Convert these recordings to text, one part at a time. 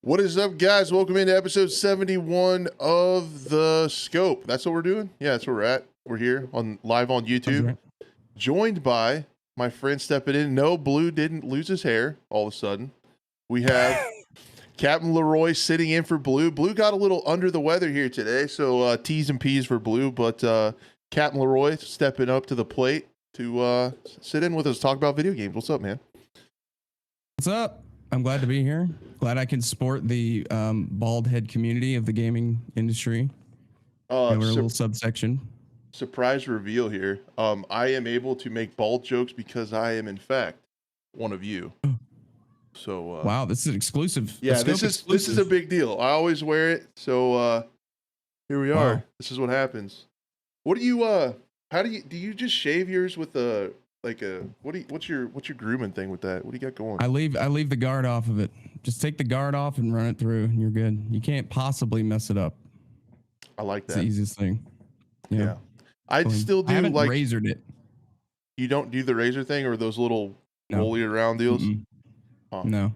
What is up, guys? Welcome into episode 71 of The Scope. That's what we're doing? Yeah, that's where we're at. We're here on live on YouTube, Right. joined by my friend stepping in. No, Blue didn't lose his hair all of a sudden. We have Captain Leroy sitting in for Blue. Blue got a little under the weather here today, so T's and P's for Blue, but Captain Leroy stepping up to the plate to sit in with us, talk about video games. What's up, man? What's up? I'm glad to be here. Glad I can support the bald head community of the gaming industry. We're a little subsection. Surprise reveal here. I am able to make bald jokes because I am, in fact, one of you. So wow, this is an exclusive. Yeah, this is a big deal. I always wear it. So here we are. Wow. This is what happens. What do you how do you just shave yours with a what's your grooming thing with that? What do you got going? I leave the guard off of it. Just take the guard off and run it through, and you're good. You can't possibly mess it up. I like that. It's the easiest thing. Yeah. I still do. I haven't like razored it. You don't do the razor thing or those little rolly around deals? Huh. No.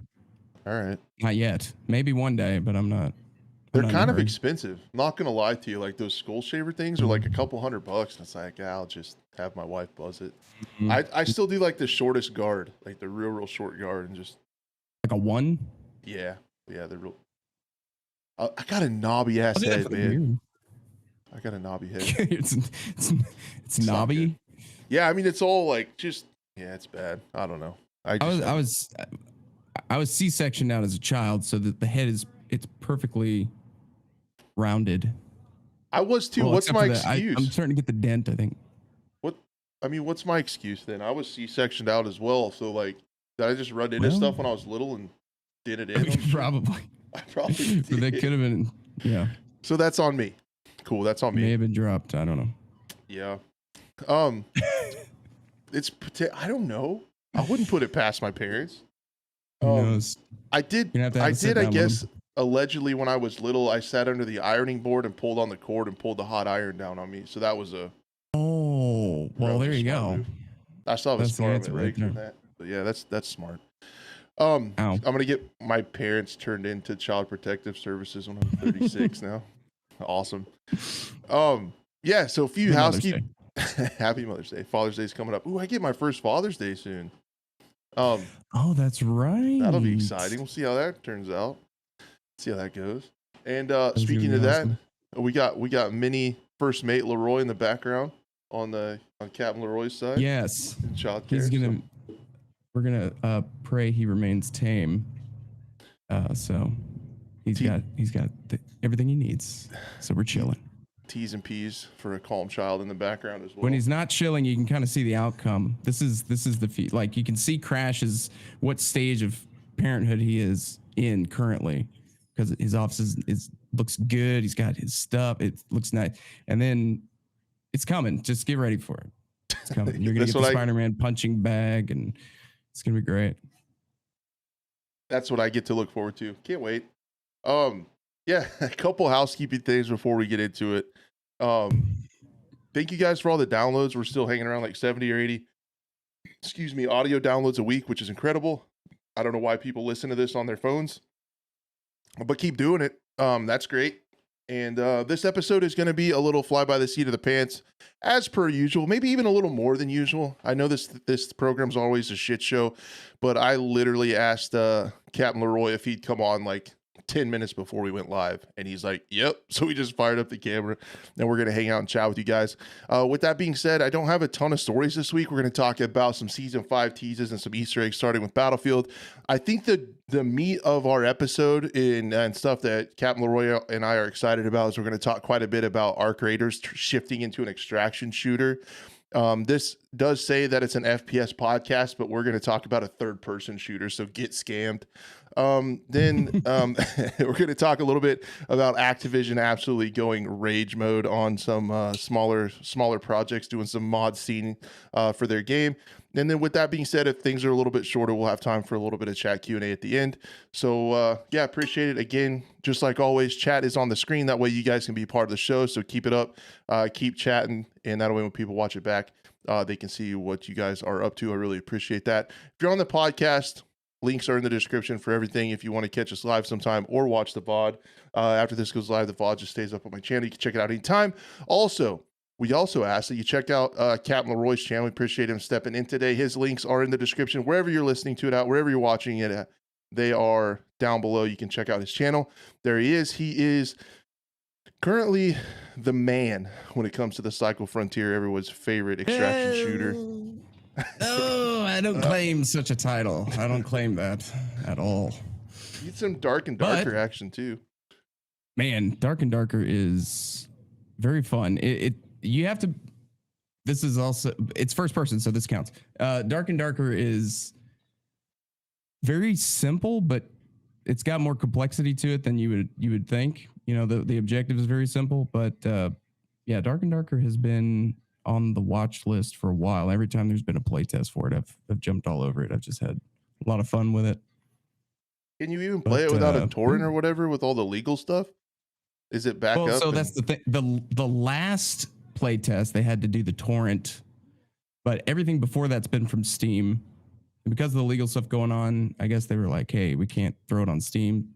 All right. Not yet. Maybe one day, but I'm not. They're kind of expensive. I'm not gonna lie to you. Like those skull shaver things are like a couple $100. And it's like, yeah, I'll just have my wife buzz it. I still do like the shortest guard, like the real short guard, and just like a one. Yeah, they're real. I got a knobby ass head, man. I got a knobby head. it's knobby. Yeah, I mean it's all like just it's bad. I don't know. I was C-sectioned out as a child, so that the head it's perfectly rounded. I was too. Well, what's my excuse? I'm starting to get the dent, I think. What's my excuse then? I was C-sectioned out as well. So like, did I just run into stuff when I was little and did it in? Probably. I probably did. So that could have been, yeah. So that's on me. Cool. That's on me. May have been dropped. I don't know. Yeah. I don't know. I wouldn't put it past my parents. I did. I guess allegedly when I was little, I sat under the ironing board and pulled on the cord and pulled the hot iron down on me. So that was a. Oh well, there you go. Move. I still have a scar on my leg from that. But yeah, that's smart. I'm gonna get my parents turned into Child Protective Services when I'm 36 now. Awesome. Yeah. So a few housekeeping. Happy Mother's Day. Father's Day's coming up. Ooh, I get my first Father's Day soon. Oh, that's right. That'll be exciting. We'll see how that turns out. See how that goes. And speaking of that, we got mini first mate Leroy in the background on Captain Leroy's side. Yes. Child care. We're gonna pray he remains tame. So he's got everything he needs. So we're chilling. T's and P's for a calm child in the background as well. When he's not chilling, you can kind of see the outcome. This is the feat. Like you can see Crash's what stage of parenthood he is in currently, because his office is looks good. He's got his stuff. It looks nice, and then it's coming. Just get ready for it. It's coming. You're gonna get the Spider-Man punching bag, and it's gonna be great. That's what I get to look forward to. Can't wait. Yeah, a couple housekeeping things before we get into it. Thank you guys for all the downloads. We're still hanging around like 70 or 80, audio downloads a week, which is incredible. I don't know why people listen to this on their phones, but keep doing it. That's great. And this episode is going to be a little fly by the seat of the pants, as per usual, maybe even a little more than usual. I know this program's always a shit show, but I literally asked Captain Leroy if he'd come on like 10 minutes before we went live, and he's like, yep. So we just fired up the camera, and we're going to hang out and chat with you guys. With that being said, I don't have a ton of stories this week. We're going to talk about some season 5 teases and some Easter eggs, starting with Battlefield. I think the meat of our episode and stuff that Captain Leroy and I are excited about is we're going to talk quite a bit about Arc Raiders shifting into an extraction shooter. This does say that it's an FPS podcast, but we're going to talk about a third-person shooter, so get scammed. Then we're going to talk a little bit about Activision absolutely going rage mode on some smaller projects, doing some mod scene for their game. And then with that being said, if things are a little bit shorter, we'll have time for a little bit of chat Q&A at the end. So yeah, appreciate it. Again, just like always, chat is on the screen. That way you guys can be part of the show. So keep it up, keep chatting, and that way when people watch it back, they can see what you guys are up to. I really appreciate that. If you're on the podcast, Links are in the description for everything if you want to catch us live sometime or watch the VOD. After this goes live, the VOD just stays up on my channel. You can check it out anytime. Also, we also ask that you check out Captain Leroy's channel. We appreciate him stepping in today. His links are in the description wherever you're listening to it at, wherever you're watching it at. They are down below. You can check out his channel. There he is. He is currently the man when it comes to the Cycle Frontier, everyone's favorite extraction shooter. No, I don't claim such a title. I don't claim that at all. Need some dark and darker action too. Man, Dark and Darker is very fun. You have to. This is also, it's first person, so this counts. Dark and Darker is very simple, but it's got more complexity to it than you would think. You know, the objective is very simple, but yeah, Dark and Darker has been on the watch list for a while. Every time there's been a playtest for it, I've jumped all over it. I've just had a lot of fun with it. Can you even play it without a torrent or whatever with all the legal stuff? Is it back up? So that's the thing. The last playtest, they had to do the torrent, but everything before that's been from Steam. And because of the legal stuff going on, I guess they were like, hey, we can't throw it on Steam.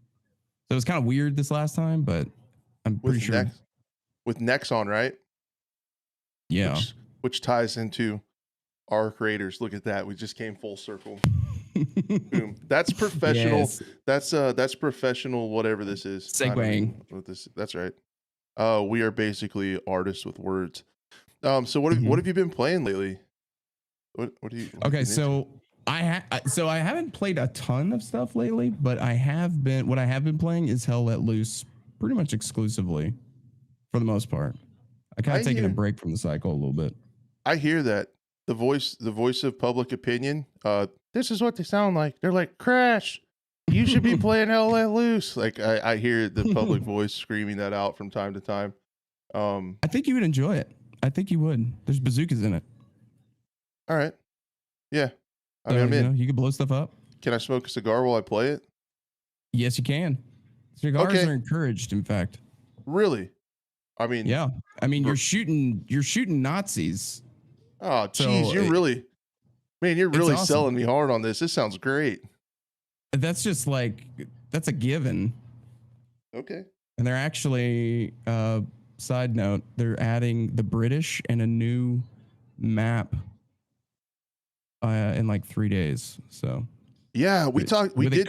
So it was kind of weird this last time, but I'm pretty sure. With Nexon, right? Yeah. Which ties into our creators. Look at that. We just came full circle. Boom. That's professional. Yes. That's professional, whatever this is. Segueing. That's right. We are basically artists with words. So what have you been playing lately? What do you Okay, so I haven't played a ton of stuff lately, but what I have been playing is Hell Let Loose pretty much exclusively for the most part. I kind of taken a break from the cycle a little bit. I hear that the voice of public opinion, this is what they sound like. They're like, Crash, you should be playing Hell Let Loose. Like I hear the public voice screaming that out from time to time. I think you would enjoy it. I think you would. There's bazookas in it. All right. Yeah. I mean, I'm in. You can blow stuff up. Can I smoke a cigar while I play it? Yes, you can. Cigars are encouraged, in fact. Really? I mean, yeah. I mean, you're shooting Nazis. Oh, geez, you're really awesome. Selling me hard on this. This sounds great. That's just like, that's a given. Okay. And they're actually, side note, they're adding the British and a new map in like 3 days. So yeah, we did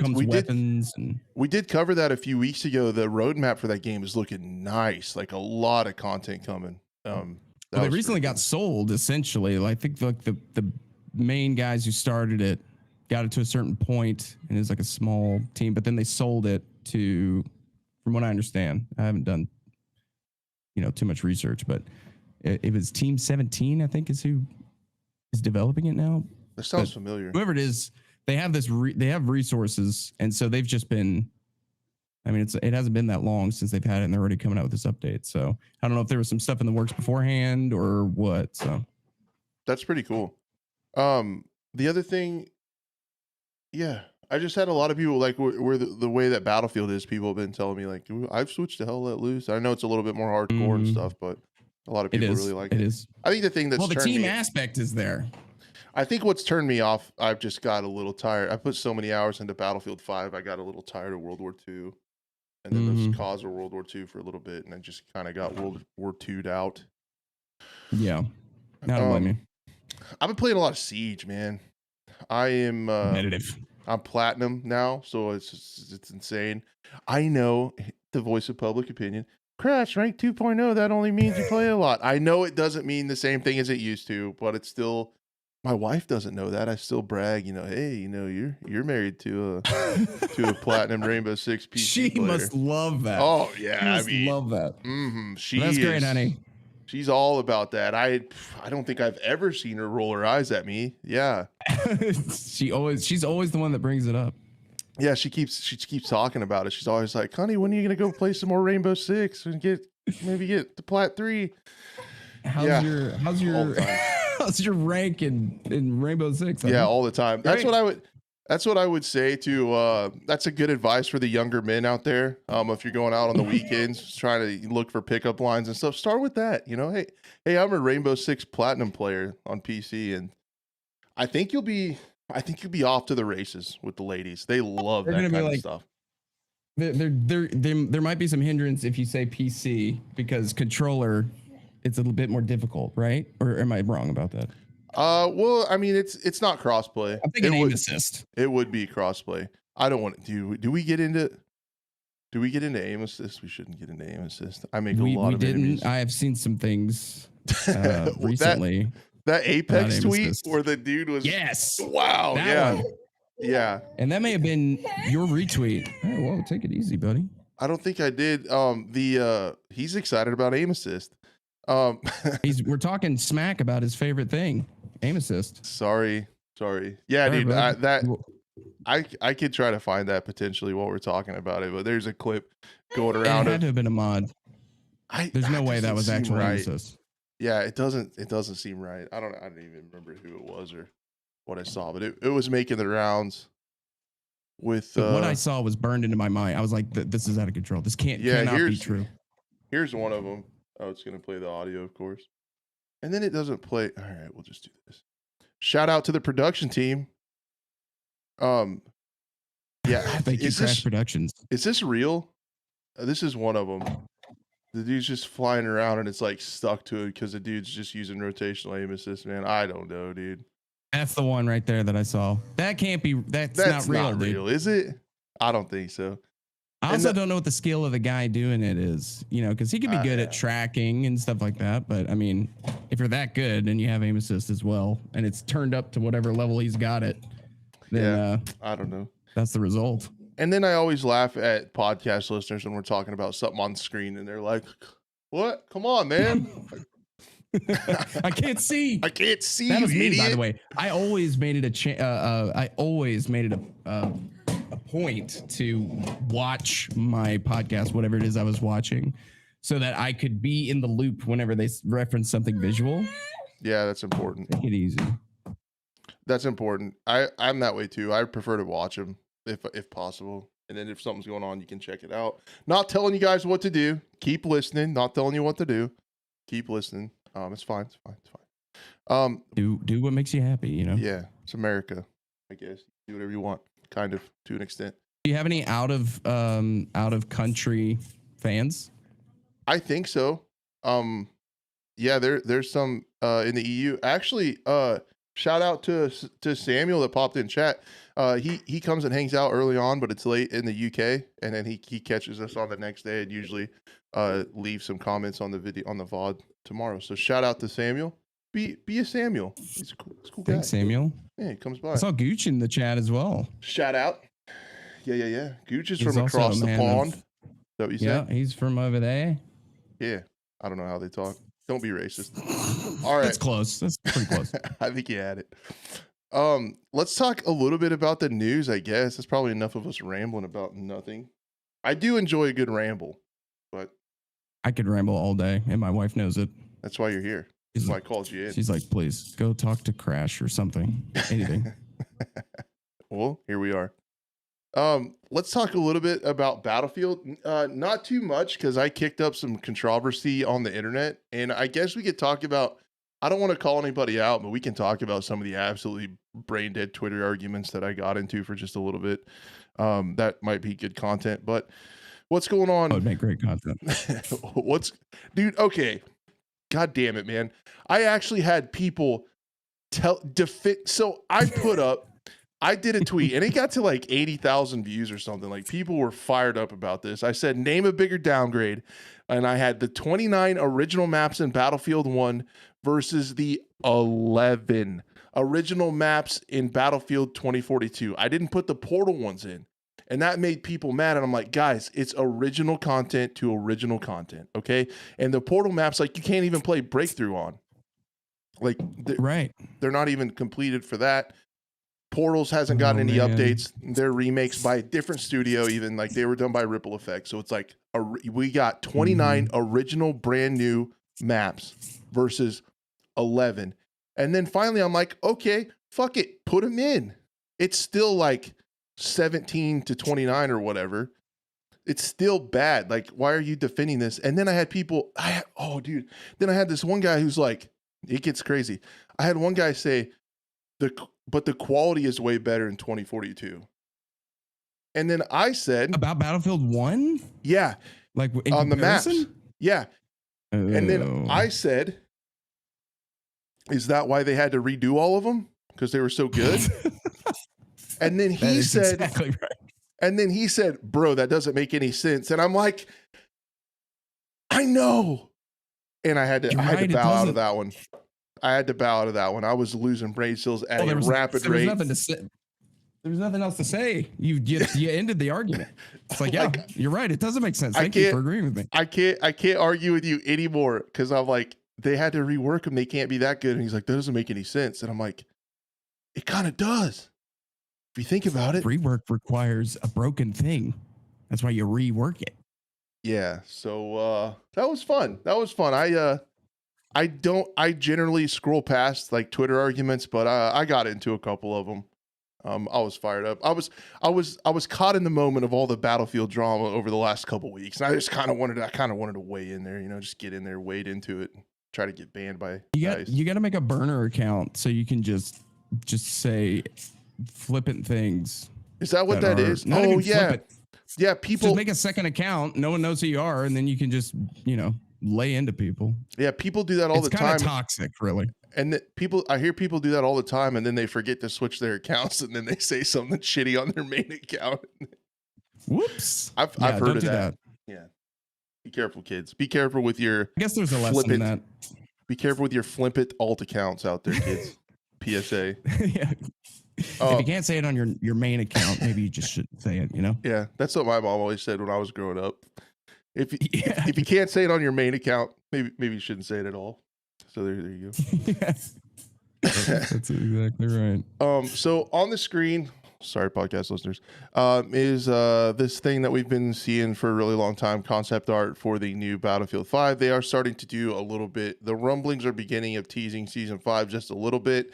cover that a few weeks ago. The roadmap for that game is looking nice. Like a lot of content coming. They recently got sold essentially. I think like the main guys who started it got it to a certain point and it was like a small team, but then they sold it to, from what I understand, I haven't done, too much research, but it was Team 17, I think is who is developing it now. That sounds familiar. Whoever it is, they have they have resources. And so they've just been, I mean, it hasn't been that long since they've had it and they're already coming out with this update. So I don't know if there was some stuff in the works beforehand or what. So that's pretty cool. The other thing, yeah, I just had a lot of people like where the way that Battlefield is, people have been telling me like, I've switched to Hell Let Loose. I know it's a little bit more hardcore and stuff, but a lot of people really like it. It is. I think the thing that's the team aspect is there. I think what's turned me off, I've just got a little tired. I put so many hours into Battlefield 5, I got a little tired of World War II. And then those COS were World War II for a little bit, and I just kind of got World War II'd out. Yeah. Not blame me. I've been playing a lot of Siege, man. I am competitive. I'm platinum now, so it's insane. I know the voice of public opinion. Crash rank 2.0, that only means you play a lot. I know it doesn't mean the same thing as it used to, but it's still, my wife doesn't know that. I still brag, hey, you're married to a platinum Rainbow Six PC She player. must love that. Oh yeah, she love that. That's great, honey. She's all about that. I don't think I've ever seen her roll her eyes at me. Yeah. She's always the one that brings it up. Yeah, she keeps talking about it. She's always like, honey, when are you gonna go play some more Rainbow Six and maybe get the Plat 3? How's your rank in Rainbow Six? Yeah, all the time. That's what I would say to that's a good advice for the younger men out there. If you're going out on the weekends trying to look for pickup lines and stuff, start with that. Hey, I'm a Rainbow Six Platinum player on PC, and I think you'll be I think you'd be off to the races with the ladies. They love They're that gonna be kind of like, stuff. there might be some hindrance if you say PC because controller, it's a little bit more difficult, right? Or am I wrong about that? Well, I mean, it's not crossplay. I'm thinking aim assist. It would be crossplay. I don't want to do we get into aim assist? We shouldn't get into aim assist. I make a lot of enemies. I have seen some things recently. That Apex tweet assist. where the dude was wow, that yeah. one. Yeah. And that may have been your retweet. Oh, whoa, take it easy, buddy. I don't think I did. He's excited about aim assist. We're talking smack about his favorite thing, aim assist. Sorry. Yeah, Sorry, dude. I could try to find that potentially while we're talking about it, but there's a clip going around. It had to have been a mod. There's no way that was actual aim assist. Yeah, it doesn't seem right. I don't even remember who it was or what I saw, but it was making the rounds with what I saw was burned into my mind. I was like, this is out of control. This cannot be true. Here's one of them. Oh, it's going to play the audio, of course. And then it doesn't play. All right, we'll just do this. Shout out to the production team. Yeah. Thank you, Crash Productions. Is this real? This is one of them. The dude's just flying around and it's like stuck to it because the dude's just using rotational aim assist, man. I don't know, dude. That's the one right there that I saw. That can't be. That's not real, dude. Is it? I don't think so. I also don't know what the skill of the guy doing it is, because he could be good at tracking and stuff like that. But I mean, if you're that good and you have aim assist as well, and it's turned up to whatever level he's got it, then I don't know. That's the result. And then I always laugh at podcast listeners when we're talking about something on the screen and they're like, "What? Come on, man." I can't see. I can't see. That was me, idiot. by the way. I always made it a point to watch my podcast, whatever it is I was watching, so that I could be in the loop whenever they reference something visual. Yeah, that's important. Take it easy. That's important. I'm that way too. I prefer to watch them if possible. And then if something's going on, you can check it out. Not telling you guys what to do. Keep listening. Not telling you what to do. Keep listening. It's fine. It's fine. Do what makes you happy, Yeah, it's America, I guess. Do whatever you want, kind of, to an extent. Do you have any out of country fans? I think so. Yeah, there's some in the EU. Actually, shout out to Samuel that popped in chat. He comes and hangs out early on, but it's late in the UK, and then he catches us on the next day and usually leave some comments on the video on the VOD tomorrow. So shout out to Samuel. Be a Samuel. He's a cool guy. Thanks, Samuel. Yeah, he comes by. I saw Gooch in the chat as well. Shout out. Yeah. Gooch is from across the pond. Is that what you said? Yeah, he's from over there. Yeah. I don't know how they talk. Don't be racist. All right. That's close. That's pretty close. I think you had it. Let's talk a little bit about the news, I guess. That's probably enough of us rambling about nothing. I do enjoy a good ramble, but I could ramble all day, and my wife knows it. That's why you're here. That's why I called you in. She's like, please go talk to Crash or something. Anything. Well, here we are. Let's talk a little bit about Battlefield. Not too much because I kicked up some controversy on the internet, and I guess we could talk about. I don't want to call anybody out, but we can talk about some of the absolutely brain dead Twitter arguments that I got into for just a little bit. That might be good content, but what's going on? That would make great content. Dude? Okay, God damn it, man! I actually had people so I put up. I did a tweet and it got to like 80,000 views or something. Like people were fired up about this. I said, name a bigger downgrade. And I had the 29 original maps in Battlefield 1 versus the 11 original maps in Battlefield 2042. I didn't put the Portal ones in. And that made people mad. And I'm like, guys, it's original content to original content. Okay. And the Portal maps, like you can't even play Breakthrough on. Like, they're not even completed for that. Portals hasn't gotten any updates. They're remakes by a different studio, even like they were done by Ripple Effect. So it's like we got 29 original brand new maps versus 11. And then finally I'm like, okay, fuck it. Put them in. It's still like 17 to 29 or whatever. It's still bad. Like, why are you defending this? And then I had people, then I had this one guy who's like, it gets crazy. I had one guy say, but the quality is way better in 2042. And then I said About Battlefield 1? yeah, Like in on the maps. comparison? Yeah. And then Oh. I said, is that why they had to redo all of them? Because they were so good. And then That he is said, exactly right. and then he said, bro, that doesn't make any sense. And I'm like, I know. And I had to bow out of that one. I had to bow out of that one. I was losing brain cells at a rapid rate. Nothing to say. There was nothing else to say. You ended the argument. It's like, yeah, you're right. It doesn't make sense. Thank you for agreeing with me. I can't argue with you anymore because I'm like, they had to rework them. They can't be that good. And he's like, that doesn't make any sense. And I'm like, it kind of does. If you think about it. Rework requires a broken thing. That's why you rework it. Yeah. So that was fun. I generally scroll past like Twitter arguments, but I got into a couple of them. I was fired up. I was caught in the moment of all the Battlefield drama over the last couple weeks. And I just kind of wanted to weigh in there, just get in there, wade into it, and try to get banned by you got to make a burner account so you can just say flippant things. Is that what that is? Oh yeah. Yeah, people just make a second account. No one knows who you are, and then you can just, lay into people. Yeah, people do that all the time. It's kind of toxic, really. And I hear people do that all the time, and then they forget to switch their accounts, and then they say something shitty on their main account. Whoops! I've heard of that. Yeah, be careful, kids. Be careful with your. I guess there's a lesson in that. Be careful with your flippant alt accounts out there, kids. PSA. Yeah. If you can't say it on your main account, maybe you just shouldn't say it, Yeah, that's what my mom always said when I was growing up. If you can't say it on your main account, maybe you shouldn't say it at all. So there you go. Yes. That's exactly right. So on the screen, sorry, podcast listeners, is this thing that we've been seeing for a really long time, concept art for the new Battlefield 5. They are starting to do a little bit. The rumblings are beginning of teasing Season 5 just a little bit.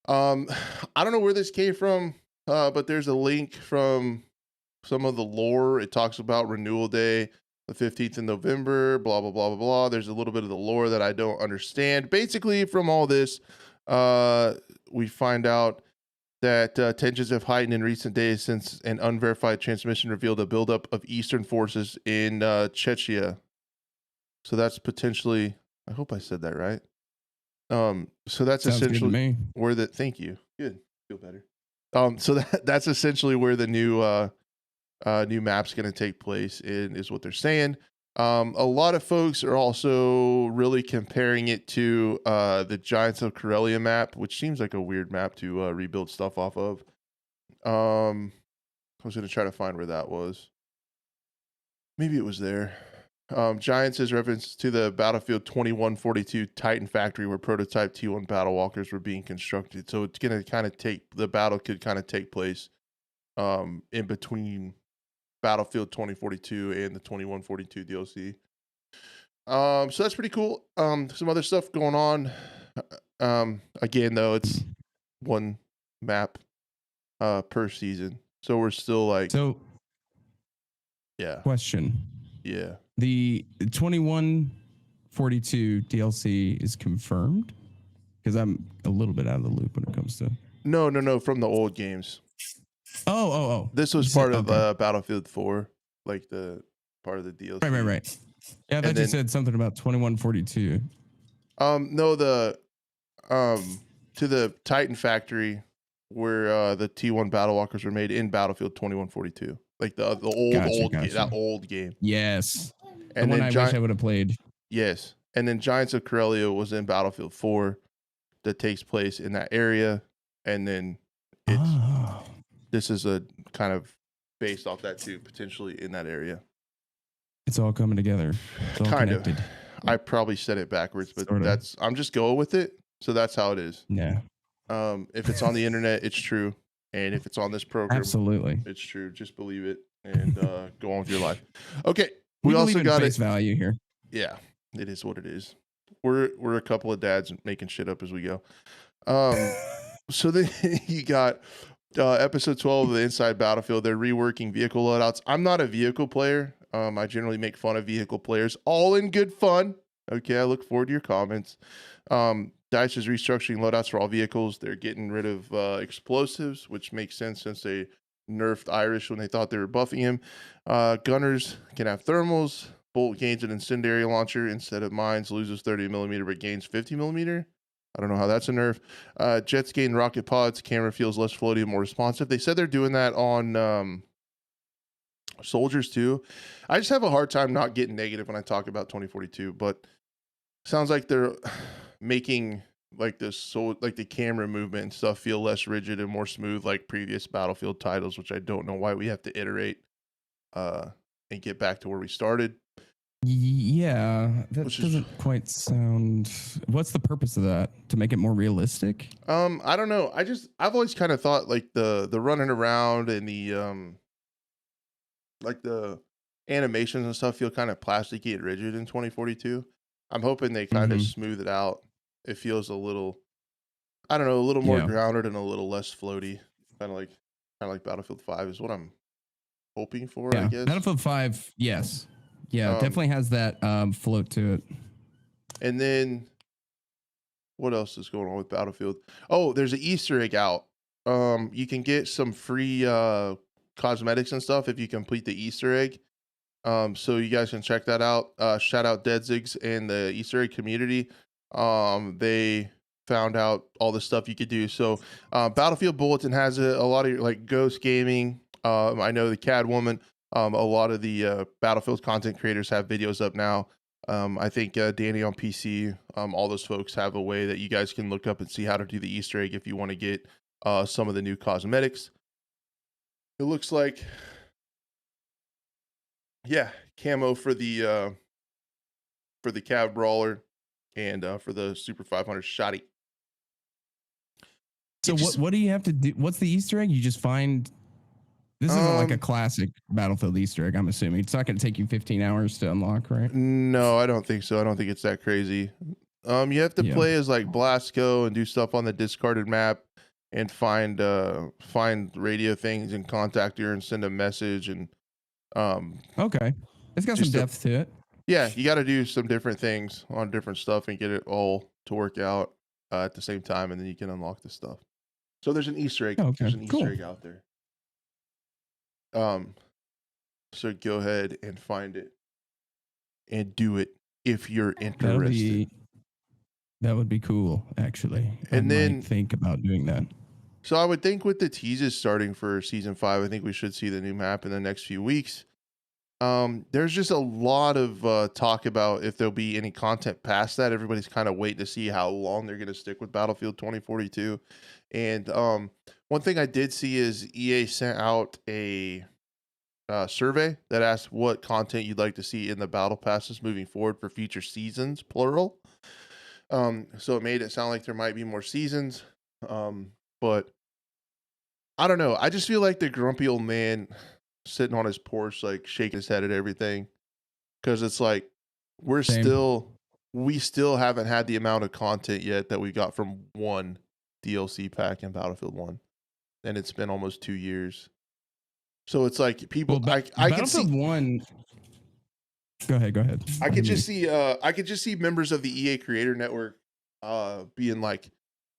I don't know where this came from, but there's a link from some of the lore. It talks about Renewal Day, the 15th of November, blah, blah, blah, blah, blah. There's a little bit of the lore that I don't understand. Basically, from all this, we find out that tensions have heightened in recent days since an unverified transmission revealed a buildup of Eastern forces in Chechnya. So that's potentially, I hope I said that right. So that's Sounds essentially where the, thank you. Good. Feel better. So that's essentially where the new map's going to take place is what they're saying. A lot of folks are also really comparing it to the Giants of Corellia map, which seems like a weird map to rebuild stuff off of. I was going to try to find where that was. Maybe it was there. Giants is reference to the Battlefield 2142 Titan factory where prototype T1 battle walkers were being constructed. So it's going to kind of the battle could kind of take place in between Battlefield 2042 and the 2142 DLC. So that's pretty cool. Some other stuff going on. Again, though, it's one map per season. So we're still like... yeah. Question. Yeah. The 2142 DLC is confirmed? Because I'm a little bit out of the loop when it comes to... No, from the old games. Oh. This was part of Battlefield 4, like the part of the DLC. Right. Yeah, I thought you said something about 2142. No, to the Titan factory where the T1 battle walkers were made in Battlefield 2142. Like the old game, that old game. Yes. And the one I wish I would have played. Yes. And then Giants of Corellia was in Battlefield 4 that takes place in that area. And then this is a kind of based off that too, potentially in that area. It's all coming together. It's all kind connected. of. I probably said it backwards, but I'm just going with it. So that's how it is. Yeah. If it's on the internet, it's true. And if it's on this program, absolutely, it's true. Just believe it and go on with your life. Okay. We also got face value here. Yeah, it is what it is. We're a couple of dads making shit up as we go. So then you got episode 12 of the Inside Battlefield. They're reworking vehicle loadouts. I'm not a vehicle player. I generally make fun of vehicle players, all in good fun. Okay, I look forward to your comments. DICE is restructuring loadouts for all vehicles. They're getting rid of explosives, which makes sense since they nerfed Irish when they thought they were buffing him. Gunners can have thermals. Bolt gains an incendiary launcher instead of mines, loses 30 millimeter but gains 50 millimeter. I don't know how that's a nerf. Jets gain rocket pods. Camera feels less floaty and more responsive. They said they're doing that on soldiers too. I just have a hard time not getting negative when I talk about 2042, but sounds like they're making like this, so like the camera movement and stuff feel less rigid and more smooth like previous Battlefield titles, which I don't know why we have to iterate and get back to where we started. Yeah, that doesn't quite sound. What's the purpose of that? To make it more realistic? I don't know. I've always kind of thought like the running around and the like the animations and stuff feel kind of plasticky and rigid in 2042. I'm hoping they kind of smooth it out. It feels a little, I don't know, a little more grounded and a little less floaty. Kind of like Battlefield 5 is what I'm hoping for, I guess. Battlefield 5, yes. Yeah, definitely has that float to it. And then what else is going on with Battlefield? Oh, there's an Easter egg out. You can get some free cosmetics and stuff if you complete the Easter egg. So you guys can check that out. Shout out Deadzigs and the Easter egg community. They found out all the stuff you could do. So Battlefield Bulletin has a lot of like Ghost Gaming. I know the Cadwoman. A lot of the Battlefield content creators have videos up now. I think Danny on PC, all those folks have a way that you guys can look up and see how to do the Easter egg if you want to get some of the new cosmetics. It looks like, yeah, camo for the Cav Brawler and for the Super 500 Shotty. So what do you have to do? What's the Easter egg? You just find. This isn't like a classic Battlefield Easter egg, I'm assuming. It's not going to take you 15 hours to unlock, right? No, I don't think so. I don't think it's that crazy. You have to play as like Blasco and do stuff on the discarded map and find radio things and contact her and send a message and okay. It's got some depth to it. Yeah, you got to do some different things on different stuff and get it all to work out at the same time, and then you can unlock the stuff. So there's an Easter egg. Okay. There's an Easter egg out there. So go ahead and find it and do it if you're interested. That would be cool, actually. And then think about doing that. So I would think with the teases starting for season 5, I think we should see the new map in the next few weeks. There's just a lot of talk about if there'll be any content past that. Everybody's kind of waiting to see how long they're going to stick with Battlefield 2042. And one thing I did see is EA sent out a survey that asked what content you'd like to see in the battle passes moving forward for future seasons, plural. So it made it sound like there might be more seasons. But I don't know. I just feel like the grumpy old man sitting on his porch, like shaking his head at everything. Cause it's like, we still haven't had the amount of content yet that we got from one DLC pack in Battlefield 1. And it's been almost 2 years. So it's like people, I can see Battlefield 1. Go ahead. I could just see members of the EA Creator Network being like,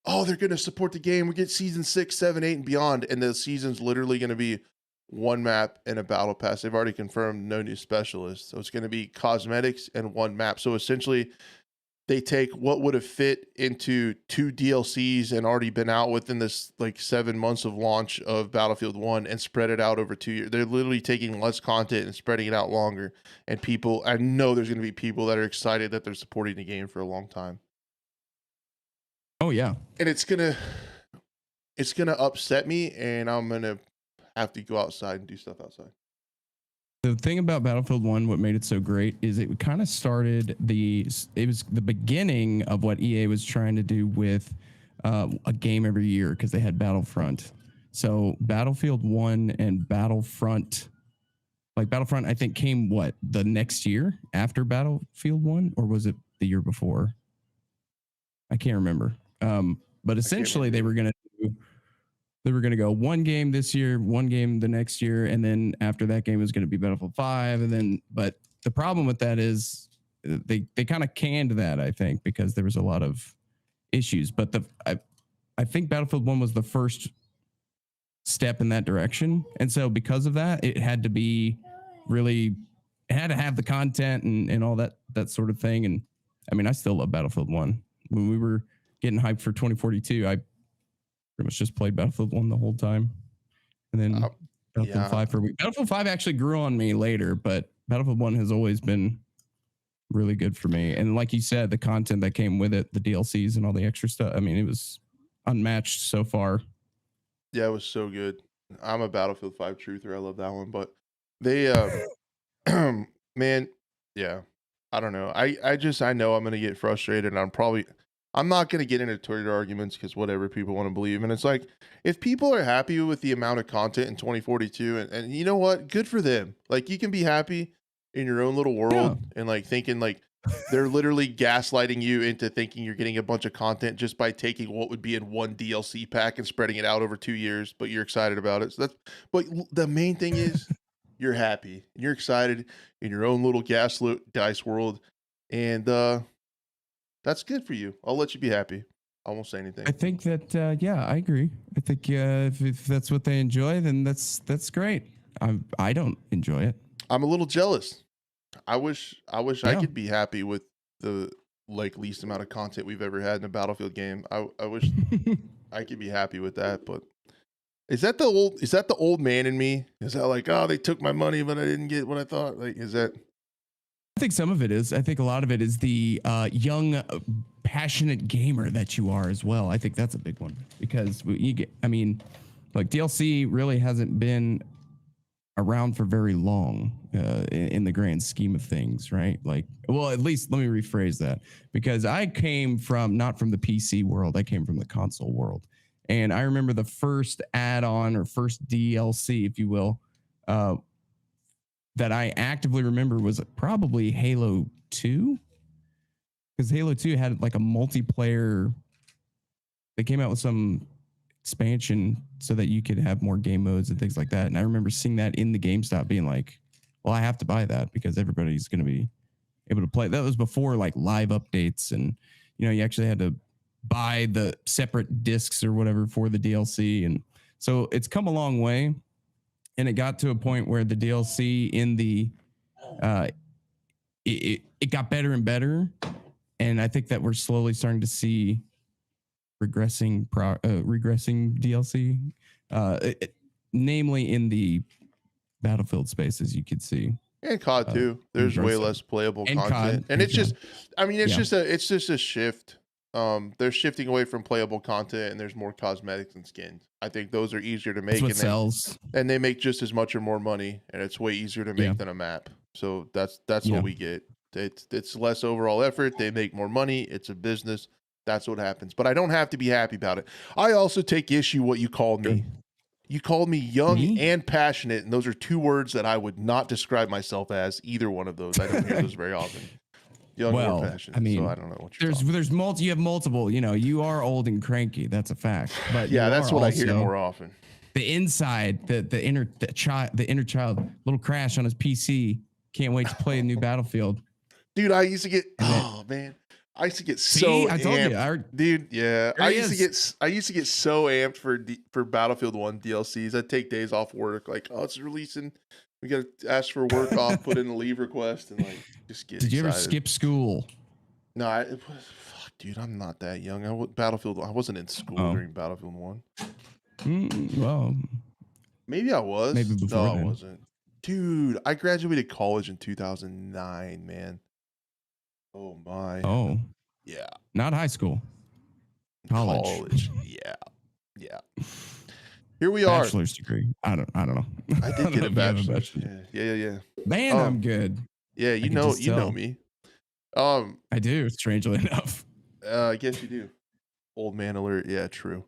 oh, they're going to support the game. We get season 6, 7, 8 and beyond. And the season's literally going to be one map and a battle pass. They've already confirmed no new specialists. So it's going to be cosmetics and one map. So essentially they take what would have fit into 2 DLCs and already been out within this like 7 months of launch of Battlefield 1 and spread it out over 2 years. They're literally taking less content and spreading it out longer. And people, I know there's going to be people that are excited that they're supporting the game for a long time. Oh yeah. And it's gonna upset me, and I'm gonna have to go outside and do stuff outside. The thing about Battlefield 1, what made it so great is it kind of started it was the beginning of what EA was trying to do with a game every year, because they had Battlefront. So Battlefield 1 and Battlefront, I think came the next year after Battlefield 1, or was it the year before? I can't remember. But essentially they were going to go one game this year, one game the next year, and then after that game was going to be Battlefield 5. And then, but the problem with that is they kind of canned that, I think, because there was a lot of issues. But I think Battlefield 1 was the first step in that direction. And so because of that, it had to be really, it had to have the content and all that sort of thing. And I mean, I still love Battlefield 1. When we were getting hyped for 2042, I pretty much just played Battlefield 1 the whole time. And then Battlefield 5 for a week. Battlefield 5 actually grew on me later, but Battlefield 1 has always been really good for me. And like you said, the content that came with it, the DLCs and all the extra stuff, I mean, it was unmatched so far. Yeah, it was so good. I'm a Battlefield 5 truther. I love that one. But they, man, yeah, I don't know. I know I'm going to get frustrated, and I'm not going to get into Twitter arguments because whatever people want to believe. And it's like, if people are happy with the amount of content in 2042, and you know what, good for them. Like, you can be happy in your own little world and like thinking like they're literally gaslighting you into thinking you're getting a bunch of content just by taking what would be in one DLC pack and spreading it out over 2 years, but you're excited about it. So but the main thing is you're happy and you're excited in your own little dice world. And, that's good for you. I'll let you be happy. I won't say anything. I think that, yeah, I agree. I think if that's what they enjoy, then that's great. I don't enjoy it. I'm a little jealous. I wish I could be happy with the like least amount of content we've ever had in a Battlefield game. I wish I could be happy with that, but is that the old man in me? Is that like, oh, they took my money, but I didn't get what I thought? Like, is that? I think some of it is. I think a lot of it is the young, passionate gamer that you are as well. I think that's a big one because I mean, like DLC really hasn't been around for very long in the grand scheme of things, right? Like, well, at least let me rephrase that, because I came not from the PC world, I came from the console world. And I remember the first add-on or first DLC, if you will, that I actively remember was probably Halo 2, because Halo 2 had like a multiplayer. They came out with some expansion so that you could have more game modes and things like that. And I remember seeing that in the GameStop being like, well, I have to buy that because everybody's going to be able to play. That was before like live updates. And, you know, you actually had to buy the separate discs or whatever for the DLC. And so it's come a long way. And it got to a point where the DLC in the, it got better and better. And I think that we're slowly starting to see regressing DLC, namely in the Battlefield space, as you could see. And COD too. There's way less playable content, and it's just, I mean, it's just a shift. They're shifting away from playable content, and there's more cosmetics and skins. I think those are easier to make. That's what sells, and they make just as much or more money, and it's way easier to make than a map. So that's what we get. It's less overall effort. They make more money. It's a business. That's what happens. But I don't have to be happy about it. I also take issue what you called me. You called me young and passionate, and those are two words that I would not describe myself as, either one of those. I don't hear those very often. Young or passionate. I mean, so I don't know what you're you have multiple, you know, you are old and cranky. That's a fact. But yeah, that's what I hear more often. The inside, the inner child, little Crash on his PC. Can't wait to play a new Battlefield. Dude, I used to get I used to get so I told amped. Dude, yeah. I used to get so amped for Battlefield 1 DLCs. I'd take days off work, like, oh, it's releasing. We gotta ask for work off, put in a leave request, and like just get excited. Did you ever skip school? No, fuck, dude, I'm not that young. I wasn't in school during Battlefield 1. Well, maybe I was. Maybe before I wasn't. Dude, I graduated college in 2009, man. Oh my. Oh. Yeah. Not high school. College. Yeah. Here we are. Bachelor's degree. I don't know. I did get a bachelor's. Yeah. Man, I'm good. Yeah, you know me. I do, strangely enough. I guess you do. Old man alert. Yeah, true.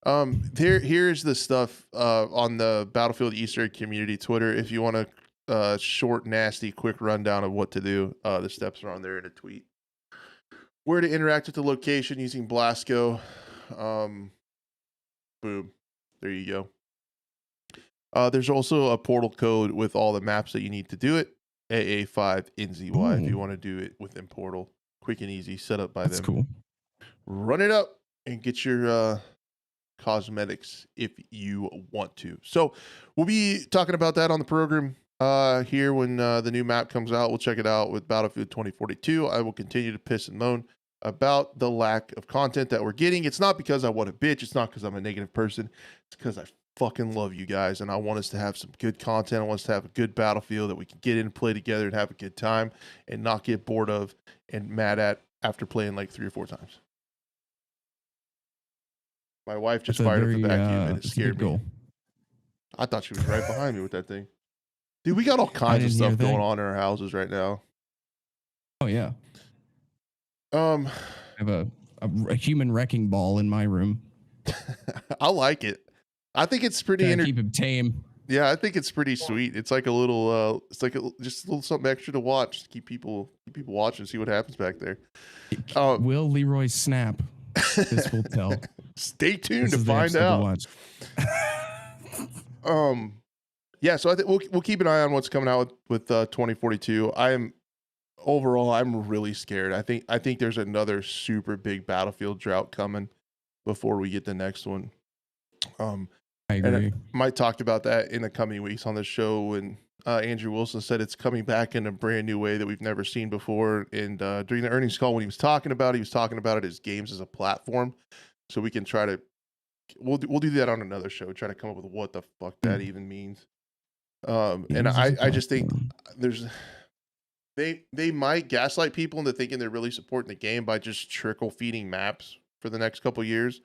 Here's the stuff on the Battlefield Easter egg community Twitter. If you want a short, nasty, quick rundown of what to do, the steps are on there in a tweet. Where to interact with the location using Blasco. Boom. There you go. There's also a portal code with all the maps that you need to do it. AA5NZY if you want to do it within Portal. Quick and easy, set up by them. That's cool. run it up and get your cosmetics if you want to. So we'll be talking about that on the program here when the new map comes out. We'll check it out with Battlefield 2042. I will continue to piss and moan about the lack of content that we're getting. It's not because I want to bitch. It's not because I'm a negative person. It's because I fucking love you guys and I want us to have some good content. I want us to have a good Battlefield that we can get in and play together and have a good time and not get bored of and mad at after playing like 3 or 4 times. My wife just fired up the vacuum and it scared me. I thought she was right behind me with that thing. Dude, we got all kinds of stuff going on in our houses right now. Oh yeah. I have a human wrecking ball in my room. I like it. I think it's pretty keep him tame. Yeah, I think it's pretty sweet. It's like a little just a little something extra to watch to keep people watching, see what happens back there. Will Leroy snap? This will tell. Stay tuned to find out. Yeah, so I think we'll keep an eye on what's coming out with 2042. I'm really scared. I think there's another super big Battlefield drought coming before we get the next one. I agree. And I might talk about that in the coming weeks on the show. And Andrew Wilson said it's coming back in a brand new way that we've never seen before. And during the earnings call, when he was talking about it as games as a platform. So we can try to, we'll do that on another show. Try to come up with what the fuck that even means. And I just think they might gaslight people into thinking they're really supporting the game by just trickle feeding maps for the next couple years.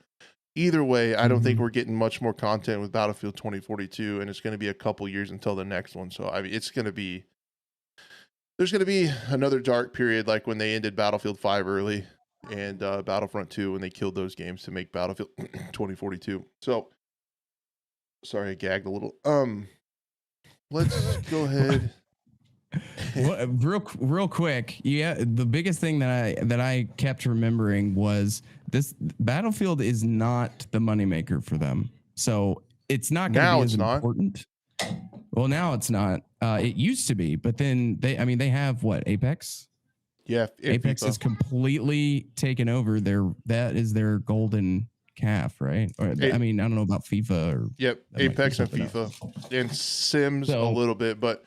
Either way, I don't think we're getting much more content with Battlefield 2042, and it's going to be a couple years until the next one. So I mean, there's going to be another dark period like when they ended Battlefield 5 early and Battlefront 2 when they killed those games to make Battlefield 2042. So sorry, I gagged a little. Let's go ahead. Well, real quick. Yeah, the biggest thing that I kept remembering was this Battlefield is not the moneymaker for them. So it's not going to be as important. Well, now it's not. It used to be, but then they have what, Apex? Yeah, Apex is completely taken over. That is their golden calf, right? Or I don't know about FIFA or Apex and FIFA and Sims a little bit, but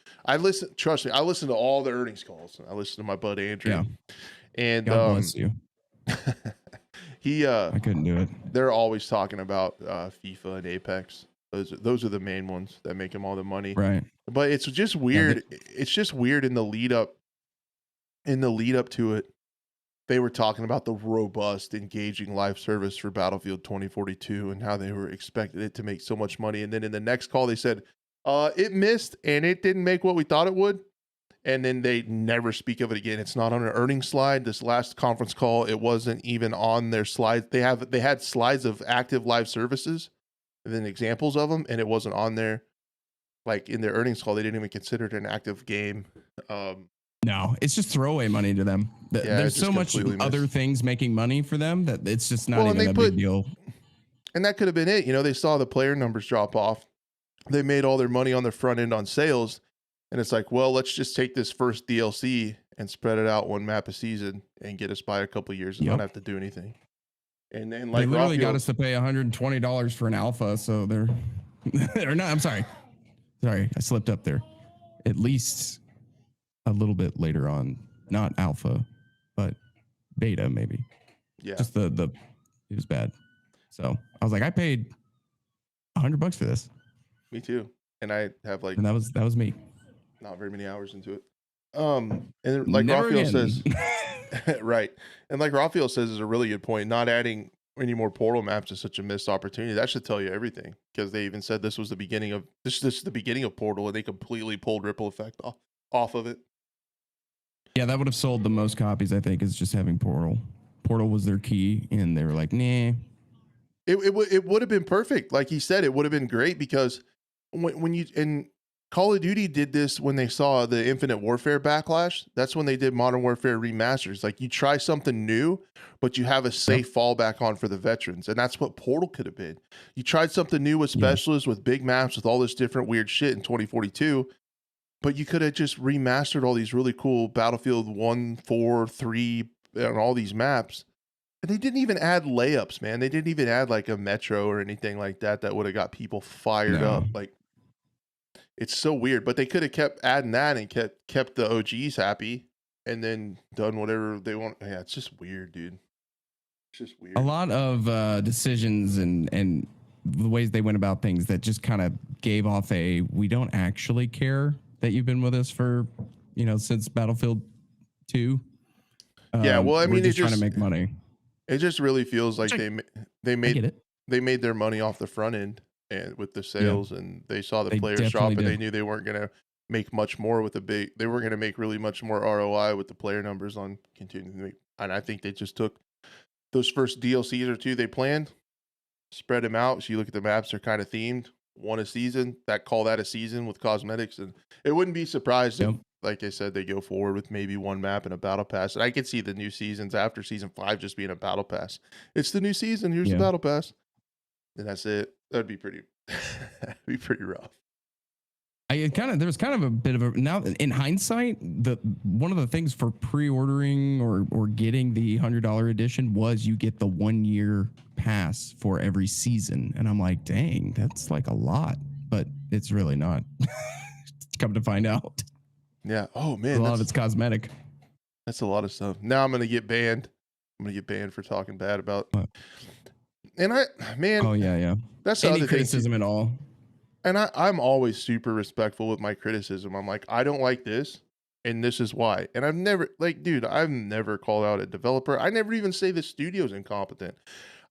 trust me, I listen to all the earnings calls. I listen to my bud Andrew. Yeah. And God bless you. I couldn't do it. They're always talking about FIFA and Apex. Those are the main ones that make them all the money. Right. But it's just weird. It's just weird in the lead up to it. They were talking about the robust, engaging live service for Battlefield 2042 and how they were expecting it to make so much money. And then in the next call, they said, it missed and it didn't make what we thought it would. And then they never speak of it again. It's not on an earnings slide. This last conference call, it wasn't even on their slides. They had slides of active live services and then examples of them, and it wasn't on there. Like in their earnings call, they didn't even consider it an active game. No, it's just throwaway money to them. There's so much other things making money for them that it's just not even a big deal. And that could have been it. They saw the player numbers drop off. They made all their money on their front end on sales. And it's like, well, let's just take this first DLC and spread it out one map a season and get us by a couple years and not have to do anything. And then like they literally got us to pay $120 for an alpha. So they're or no, I'm sorry. Sorry, I slipped up there. At least a little bit later on, not alpha, but beta maybe. Yeah. Just the it was bad. So I was like, I paid $100 for this. Me too. And I have and that was me. Not very many hours into it. And like Raphael says, right. And like Raphael says is a really good point. Not adding any more portal maps is such a missed opportunity. That should tell you everything. Because they even said this was the beginning of Portal, and they completely pulled Ripple Effect off of it. Yeah, that would have sold the most copies, I think, is just having Portal. Portal was their key, and they were like, nah. It would have been perfect. Like he said, it would have been great because when you and Call of Duty did this when they saw the Infinite Warfare backlash. That's when they did Modern Warfare remasters. Like you try something new, but you have a safe fallback on for the veterans. And that's what Portal could have been. You tried something new with specialists, with big maps, with all this different weird shit in 2042, but you could have just remastered all these really cool Battlefield 1, 4, 3, and all these maps And they didn't even add layups, man. They didn't even add like a metro or anything like that that would have got people fired No. up. Like it's so weird, but they could have kept adding that and kept the OGs happy and then done whatever they want. Yeah, it's just weird, dude. It's just weird. A lot of decisions and the ways they went about things that just kind of gave off a we don't actually care that you've been with us for, since Battlefield 2. Yeah, well, I We're mean, just trying to make money. it just really feels like Which they I get made it. they made their money off the front end and with the sales, and they saw the They players drop, definitely and they did. knew they weren't gonna make much more with they weren't gonna make really much more ROI with the player numbers on continuing to make. And I think they just took those first DLCs or two they planned, spread them out. So you look at the maps; they're kind of themed. One a season. Call that a season with cosmetics, and it wouldn't be surprised if, Yep. like I said, they go forward with maybe one map and a battle pass. And I could see the new seasons after season 5 just being a battle pass. It's the new season. Here's the Yeah. battle pass, and that's it. That'd be pretty. That'd be pretty rough. There was kind of a bit of a now in hindsight, one of the things for pre-ordering or getting the $100 edition was you get the 1-year pass for every season, and I'm like, dang, that's like a lot, but it's really not. Come to find out, Yeah. Oh man, a lot of it's cosmetic. that's a lot of stuff. Now I'm gonna get banned. I'm gonna get banned for talking bad about. What? And man. Oh yeah. That's the Any other thing, too. criticism at all? And I'm always super respectful with my criticism. I'm like, I don't like this, and this is why. And I've never, dude, I've never called out a developer. I never even say the studio's incompetent.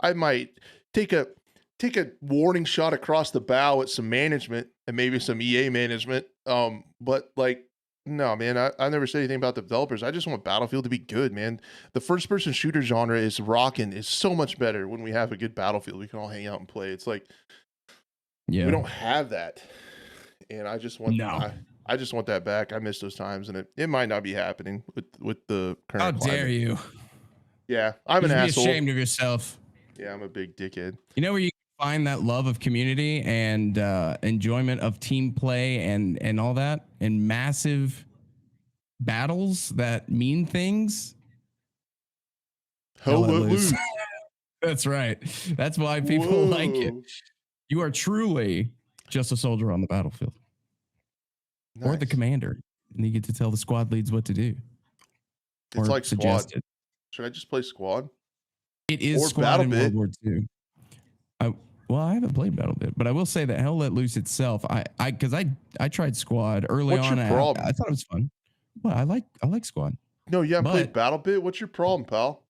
I might take a warning shot across the bow at some management and maybe some EA management. But no, man, I never say anything about the developers. I just want Battlefield to be good, man. The first person shooter genre is so much better when we have a good Battlefield. We can all hang out and play. It's like, Yeah, we don't have that, and I just want No. I just want that back. I miss those times, and it might not be happening with the current. How climate. dare you? Yeah, I'm You an should be asshole. ashamed of yourself. Yeah, I'm a big dickhead. You know where you find that love of community and enjoyment of team play and all that, and massive battles that mean things? Hell Let let loose. That's right. That's why people like it. Whoa. You are truly just a soldier on the battlefield, or the Nice. commander, and you get to tell the squad leads what to do. It's or like suggest squad. it. Should I just play squad? It is Or squad in BattleBit. World War II. I haven't played BattleBit, but I will say that Hell Let Loose itself, because I tried squad early What's on. your problem? I thought it was fun. Well, I like squad. No, you haven't played But- BattleBit. What's your problem, pal?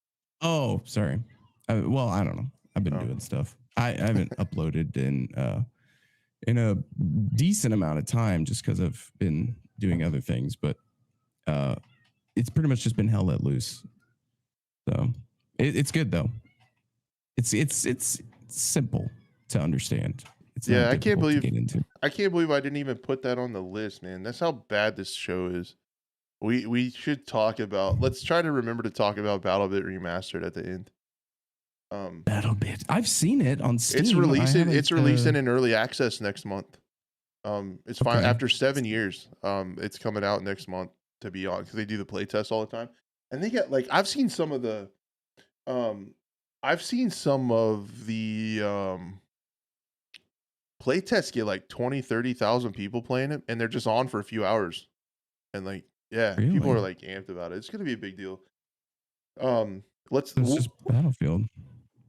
Oh, sorry. Well, I don't know. I've been Oh. doing stuff. I haven't uploaded in a decent amount of time just because I've been doing other things. But it's pretty much just been Hell Let Loose. So it's good though. It's simple to understand. It's Yeah, not I can't difficult to believe- get into. I can't believe I didn't even put that on the list, man. That's how bad this show is. We should talk about. Let's try to remember to talk about BattleBit Remastered at the end. BattleBit. I've seen it on Steam. It's I releasing. It's haven't, releasing in early access next month. It's fine Okay. after 7 years. It's coming out next month to be on because they do the play test all the time, and they get I've seen some of the, play tests get 20, 30,000 people playing it, and they're just on for a few hours, and people are Really? amped about it. It's gonna be a big deal. It's just Battlefield.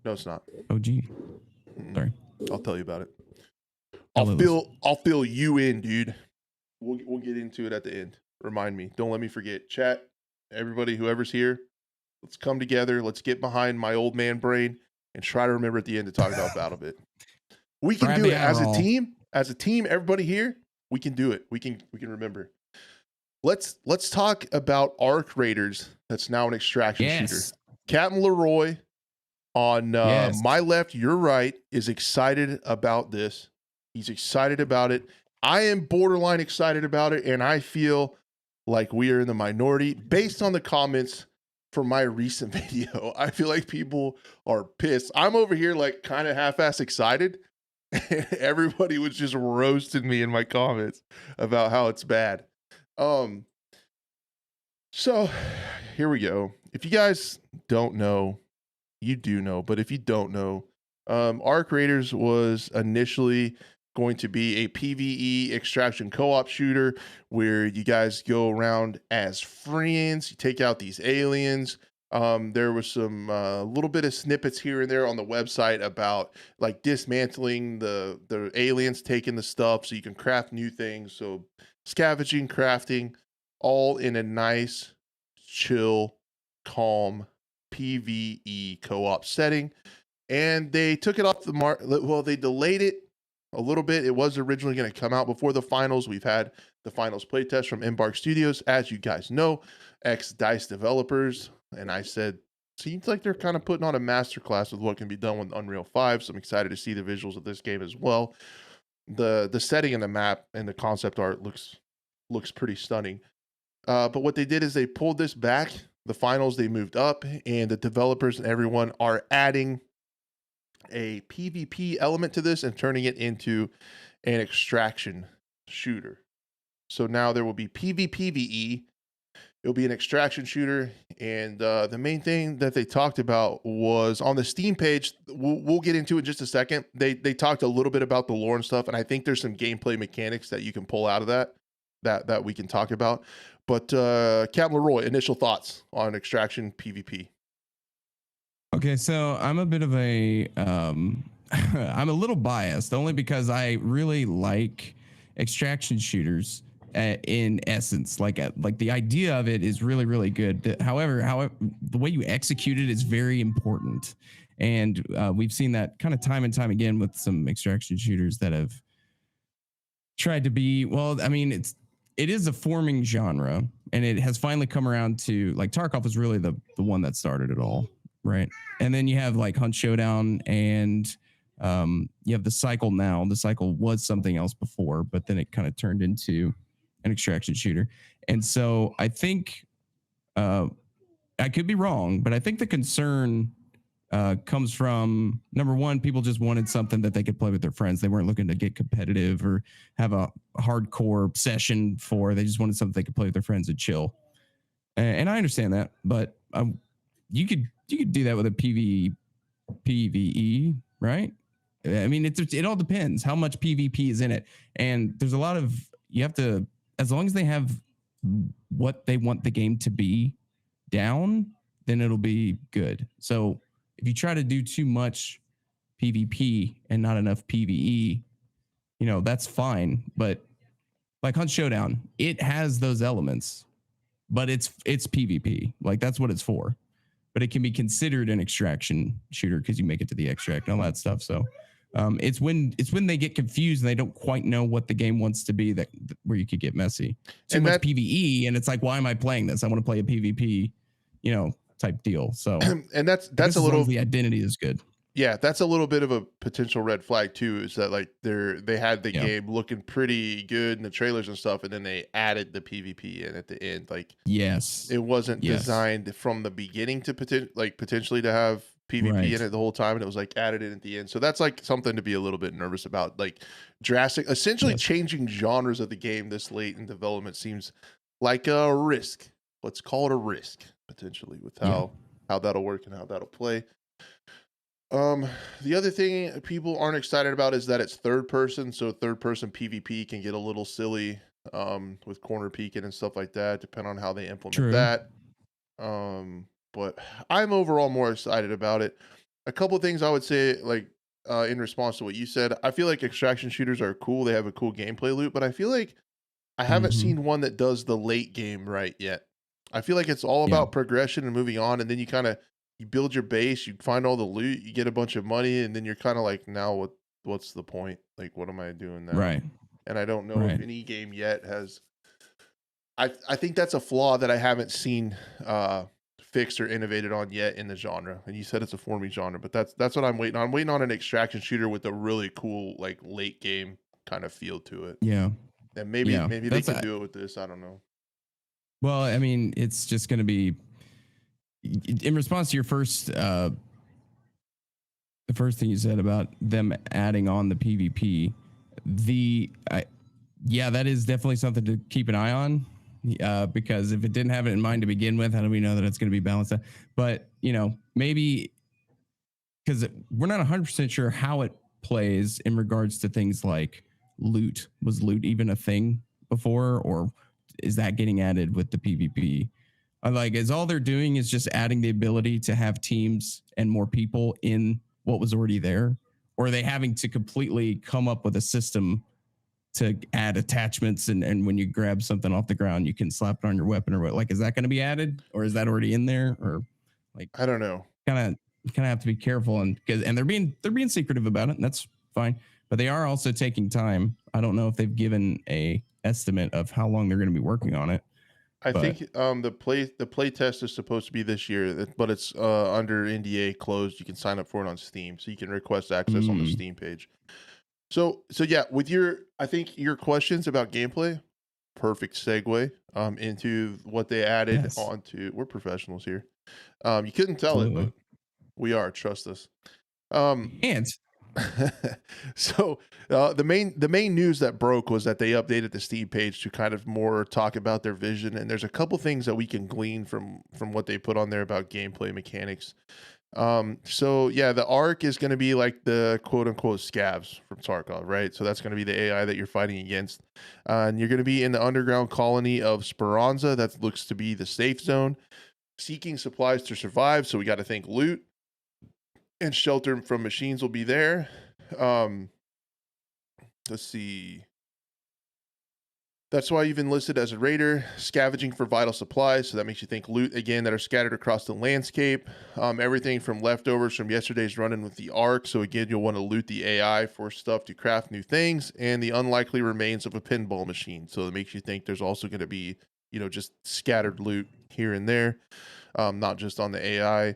No, it's not. OG. Mm-mm. Sorry. I'll tell you about it. I'll I'll fill you in, dude. We'll get into it at the end. Remind me. Don't let me forget. Chat, everybody, whoever's here, let's come together. Let's get behind my old man brain and try to remember at the end to talk about BattleBit. We can Grab do the it as a Adderall. team. As a team, everybody here, we can do it. We can remember. Let's talk about Arc Raiders. That's now an extraction shooter. Yes. Captain Leroy on Yes. my left, your right, is excited about this. He's excited about it. I am borderline excited about it, and I feel like we are in the minority based on the comments from my recent video. I feel like people are pissed. I'm over here kind of half-ass excited. Everybody was just roasting me in my comments about how it's bad. So here we go. If you guys don't know you do know, but if you don't know, Arc Raiders was initially going to be a PvE extraction co-op shooter where you guys go around as friends, you take out these aliens. There was some little bit of snippets here and there on the website about like dismantling the aliens, taking the stuff so you can craft new things. So scavenging, crafting, all in a nice, chill, calm PvE co-op setting. And they took it off the mark. Well, they delayed it a little bit. It was originally going to come out before the finals. We've had the finals playtest from Embark Studios, as you guys know, ex Dice developers. And I said, seems like they're kind of putting on a masterclass with what can be done with Unreal 5. So I'm excited to see the visuals of this game as well. The setting and the map and the concept art looks pretty stunning. But what they did is they pulled this back. The finals, they moved up, and the developers and everyone are adding a PvP element to this and turning it into an extraction shooter. So now there will be PvPvE. It'll be an extraction shooter, and the main thing that they talked about was on the Steam page. We'll get into it in just a second. They talked a little bit about the lore and stuff, and I think there's some gameplay mechanics that you can pull out of that we can talk about. But Captain Leroy, initial thoughts on extraction PvP. Okay, so I'm a bit of a I'm a little biased only because I really like extraction shooters in essence. Like the idea of it is really good. However, the way you execute it is very important, and we've seen that kind of time and time again with some extraction shooters that have tried to be. Well, I mean, it is a forming genre, and it has finally come around to, like, Tarkov was really the one that started it all. Right. And then you have like Hunt Showdown, and you have the Cycle now. The Cycle was something else before, but then it kind of turned into an extraction shooter. And so I think I could be wrong, but I think the concern comes from, number one, people just wanted something that they could play with their friends. They weren't looking to get competitive or have a hardcore obsession for. They just wanted something they could play with their friends and chill. And I understand that, but you could do that with a PvE, right? I mean, it all depends how much PvP is in it. And there's a lot of, you have to, as long as they have what they want the game to be down, then it'll be good. So if you try to do too much PvP and not enough PvE, that's fine. But like Hunt Showdown, it has those elements, but it's PvP. Like, that's what it's for. But it can be considered an extraction shooter because you make it to the extract and all that stuff. So it's when they get confused and they don't quite know what the game wants to be that where you could get messy. Too much PvE, and it's like, why am I playing this? I want to play a PvP, type deal. So and that's a little, the identity is good. Yeah, that's a little bit of a potential red flag too, is that like they had the game looking pretty good in the trailers and stuff, and then they added the PvP in at the end. Like, yes, it wasn't designed from the beginning to potentially to have PvP in it the whole time, and it was like added in at the end. So that's like something to be a little bit nervous about. Like, essentially changing genres of the game this late in development seems like a risk. Let's call it a risk potentially with how that'll work and how that'll play. The other thing people aren't excited about is that it's third person, so third person PvP can get a little silly with corner peeking and stuff like that, depending on how they implement that. But I'm overall more excited about it. A couple of things I would say, like in response to what you said, I feel like extraction shooters are cool. They have a cool gameplay loop, but I feel like I haven't seen one that does the late game right yet. I feel like it's all about progression and moving on, and then you build your base, you find all the loot, you get a bunch of money, and then you're kind of like, now what's the point? Like, what am I doing now? Right. And I don't know if any game yet has. I think that's a flaw that I haven't seen fixed or innovated on yet in the genre. And you said it's a forming genre, but that's what I'm waiting on. I'm waiting on an extraction shooter with a really cool, like, late game kind of feel to it. Yeah. And maybe they can do it with this. I don't know. Well, I mean, it's just going to be, in response to your first, the first thing you said about them adding on the PvP, that is definitely something to keep an eye on, because if it didn't have it in mind to begin with, how do we know that it's going to be balanced out? But maybe because we're not 100% sure how it plays in regards to things like loot. Was loot even a thing before, or is that getting added with the PvP? Like, is all they're doing is just adding the ability to have teams and more people in what was already there? Or are they having to completely come up with a system to add attachments, and when you grab something off the ground, you can slap it on your weapon, or what? Like, is that going to be added, or is that already in there? Or like, I don't know. kind of have to be careful, and they're being secretive about it, and that's fine. But they are also taking time. I don't know if they've given a estimate of how long they're going to be working on it. I But think the play test is supposed to be this year, but it's under NDA closed. You can sign up for it on Steam, so you can request access on the Steam page. So yeah, with I think your questions about gameplay, perfect segue into what they added yes, onto. We're professionals here. You couldn't tell it, absolutely. but we are. Trust us. Um, And so the main news that broke was that they updated the Steam page to kind of more talk about their vision, and there's a couple things that we can glean from what they put on there about gameplay mechanics. So yeah, the Ark is going to be like the quote unquote scavs from Tarkov, right? So that's going to be the AI that you're fighting against, and you're going to be in the underground colony of Speranza. That looks to be the safe zone, seeking supplies to survive. So we got to think loot and shelter from machines will be there. Um, let's see. That's why you've enlisted as a raider, scavenging for vital supplies. So that makes you think loot again that are scattered across the landscape. Everything from leftovers from yesterday's run-in with the Ark. So again, you'll want to loot the AI for stuff to craft new things, and the unlikely remains of a pinball machine. So it makes you think there's also going to be, just scattered loot here and there, not just on the AI.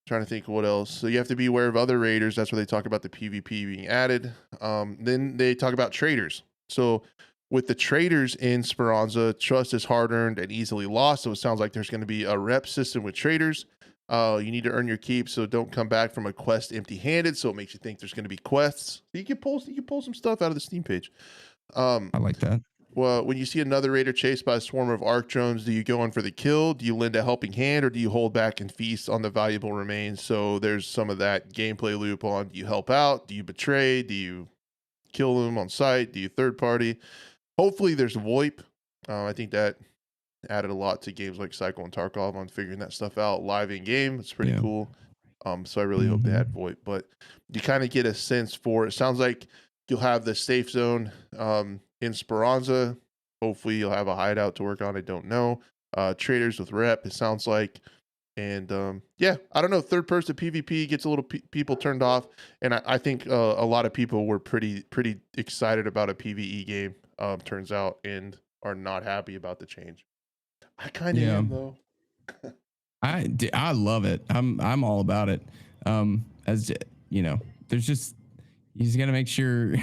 Trying to think what else. So you have to be aware of other raiders. That's where they talk about the PvP being added. Then they talk about traders. So with the traders in Speranza, trust is hard earned and easily lost. So it sounds like there's going to be a rep system with traders. You need to earn your keep, so don't come back from a quest empty-handed. So it makes you think there's going to be quests. You can pull some stuff out of the Steam page. I like that. Well, when you see another raider chased by a swarm of arc drones, do you go in for the kill? Do you lend a helping hand, or do you hold back and feast on the valuable remains? So there's some of that gameplay loop on: do you help out? Do you betray? Do you kill them on sight? Do you third party? Hopefully there's VoIP. I think that added a lot to games like Cycle and Tarkov on figuring that stuff out live in game. It's pretty cool. So I really hope they had VoIP, but you kind of get a sense for it. Sounds like you'll have the safe zone in Speranza. Hopefully you'll have a hideout to work on. I don't know. Traders with rep, it sounds like. And yeah, I don't know. Third person PvP gets a little people turned off, and I think a lot of people were pretty excited about a PvE game. Turns out, and are not happy about the change. I kind of am though. I love it. I'm all about it. As there's just, you just got to make sure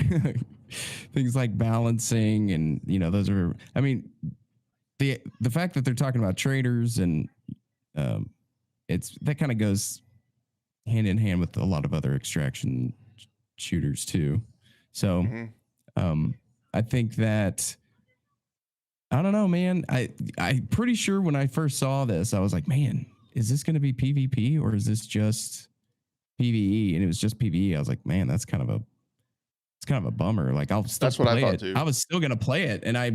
things like balancing, and those are. I mean, the fact that they're talking about traders, and that kind of goes hand in hand with a lot of other extraction shooters too. So I think that, I don't know, man. I'm pretty sure when I first saw this, I was like, man, is this going to be PvP or is this just PvE? And it was just PvE. I was like, man, it's kind of a bummer. Like, I'll still play it. I was still going to play it, and I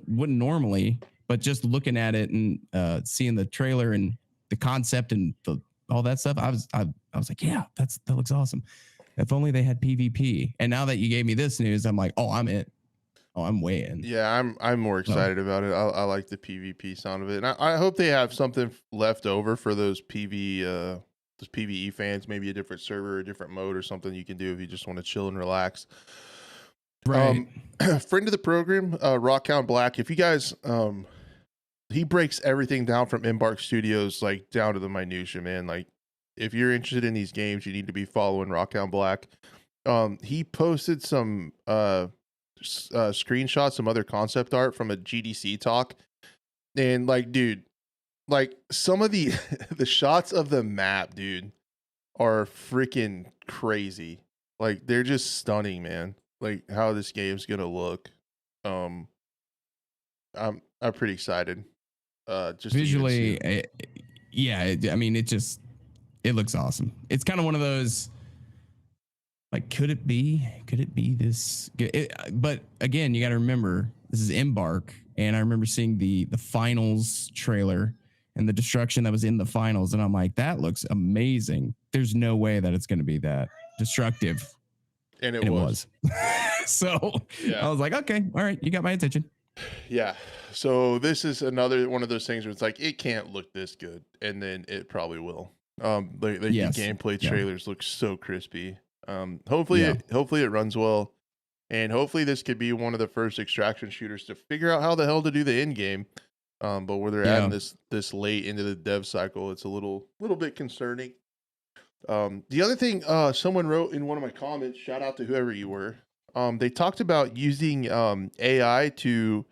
wouldn't normally, but just looking at it and seeing the trailer and the concept and all that stuff, I was like, yeah, that looks awesome. If only they had PvP. And now that you gave me this news, I'm like, oh, I'm in. Oh, I'm way in. Yeah, I'm more excited about it. I like the PvP sound of it, and I hope they have something left over for those PvE fans. Maybe a different server, a different mode, or something you can do if you just want to chill and relax. Right. Friend of the program, Rockhound Black. If you guys, he breaks everything down from Embark Studios, like down to the minutia, man. Like, if you're interested in these games, you need to be following Rockhound Black. He posted some screenshots, some other concept art from a GDC talk, and like, dude, like some of the the shots of the map, dude, are freaking crazy. Like, they're just stunning, man. Like, how this game's gonna look. I'm pretty excited. Just visually, I mean, it just It looks awesome. It's kind of one of those, like, could it be this good? But again, you got to remember, this is Embark, and I remember seeing the finals trailer and the destruction that was in the finals, and I'm like, that looks amazing. There's no way that it's going to be that destructive. And it was. So I was like, okay, all right, you got my attention. Yeah. So this is another one of those things where it's like, it can't look this good, and then it probably will. The gameplay trailers look so crispy. Hopefully it runs well, and hopefully this could be one of the first extraction shooters to figure out how the hell to do the end game. But where they're at this late into the dev cycle, it's a little bit concerning. The other thing, someone wrote in one of my comments, shout out to whoever you were. They talked about using AI to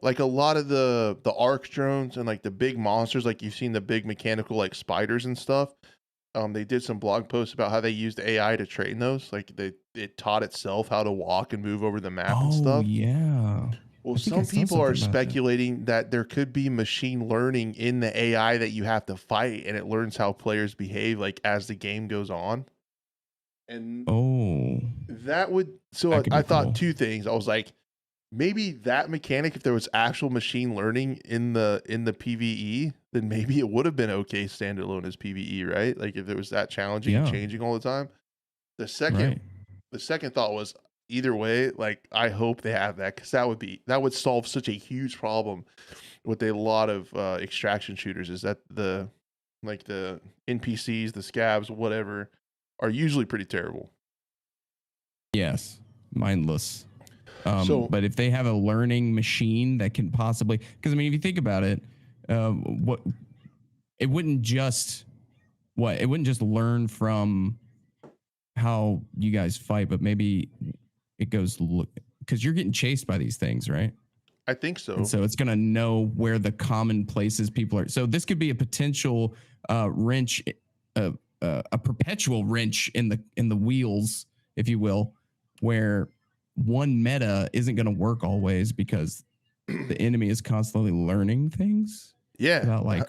like a lot of the ARC drones and like the big monsters, like you've seen the big mechanical like spiders and stuff. They did some blog posts about how they used AI to train those. Like it taught itself how to walk and move over the map and stuff. Yeah. Well, some people are speculating that there could be machine learning in the AI that you have to fight, and it learns how players behave like as the game goes on. And that would, so I thought two things. I was like, maybe that mechanic, if there was actual machine learning in the PvE, then maybe it would have been okay standalone as PvE, right? Like if it was that challenging and changing all the time. The second thought was, either way, like I hope they have that, because that would solve such a huge problem with a lot of extraction shooters, is that the NPCs, the scabs, whatever, are usually pretty terrible. Yes, mindless. But if they have a learning machine that can possibly, because I mean, if you think about it, it wouldn't just learn from how you guys fight, but maybe it goes look, because you're getting chased by these things, right? I think so. And so it's gonna know where the common places people are. So this could be a potential wrench, a perpetual wrench in the wheels, if you will, where one meta isn't going to work always because the enemy is constantly learning things. Yeah. About like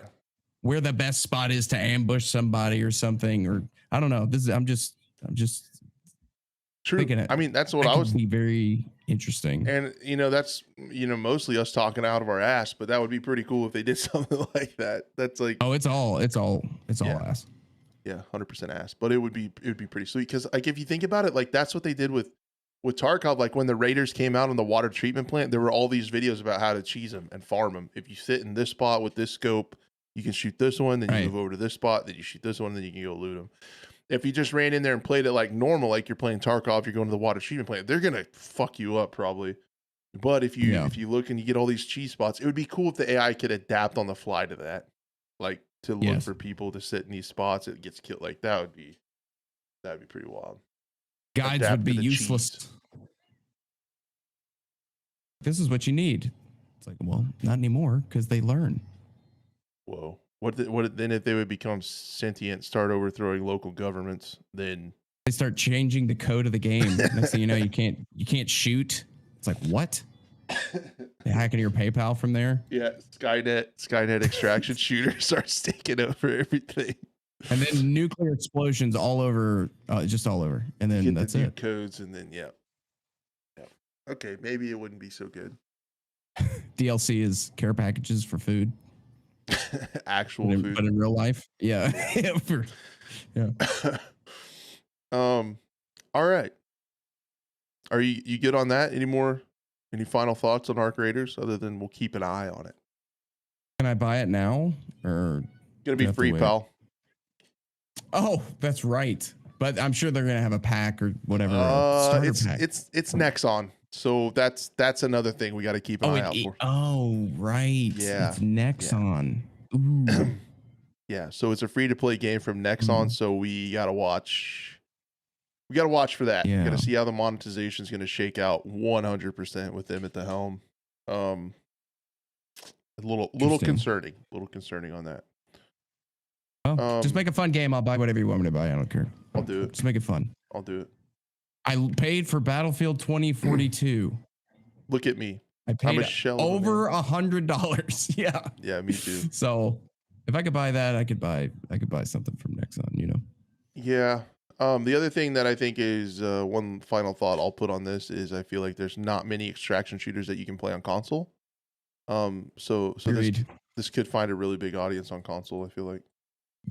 where the best spot is to ambush somebody or something, or I don't know. I'm just true. Thinking I mean, that's what I was. Be very interesting. And that's mostly us talking out of our ass, but that would be pretty cool if they did something like that. That's like, it's all ass. Yeah, 100% ass. But it would be pretty sweet, because like if you think about it, like that's what they did with Tarkov. Like when the Raiders came out on the water treatment plant, there were all these videos about how to cheese them and farm them. If you sit in this spot with this scope, you can shoot this one, then you move over to this spot, then you shoot this one, then you can go loot them. If you just ran in there and played it like normal, like you're playing Tarkov, you're going to the water treatment plant, they're gonna fuck you up probably. But if you look and you get all these cheese spots, it would be cool if the AI could adapt on the fly to that, like to look for people to sit in these spots. It gets killed. Like that'd be pretty wild. Guides would be useless. Cheese. This is what you need. It's like, well, not anymore, because they learn. Whoa. What then if they would become sentient, start overthrowing local governments, then they start changing the code of the game. Next thing you know, you can't shoot. It's like, what? They hack into your PayPal from there. Yeah, Skynet extraction shooter starts taking over everything. And then nuclear explosions all over, just all over. And then that's it. Codes, and then okay, maybe it wouldn't be so good. DLC is care packages for food. Actual food. But in real life. Yeah. All right. Are you good on that? Any final thoughts on Arc Raiders, other than we'll keep an eye on it? Can I buy it now, or gonna be free, pal? Oh, that's right. But I'm sure they're gonna have a pack or whatever. It's Nexon. So that's another thing we got to keep an eye out for. Oh, right. Yeah. It's Nexon. Yeah. Ooh. Yeah. So it's a free to play game from Nexon. So we got to watch. We got to watch for that. Yeah. Got to see how the monetization is going to shake out 100% with them at the helm. A little concerning. A little concerning on that. Oh, just make a fun game. I'll buy whatever you want me to buy. I don't care. I'll do it. Just make it fun. I'll do it. I paid for Battlefield 2042. Look at me. I paid over $100. Yeah. Yeah, me too. So if I could buy that, I could buy something from Nexon, you know. Yeah. The other thing that I think is one final thought I'll put on this is I feel like there's not many extraction shooters that you can play on console. So Agreed. this could find a really big audience on console, I feel like.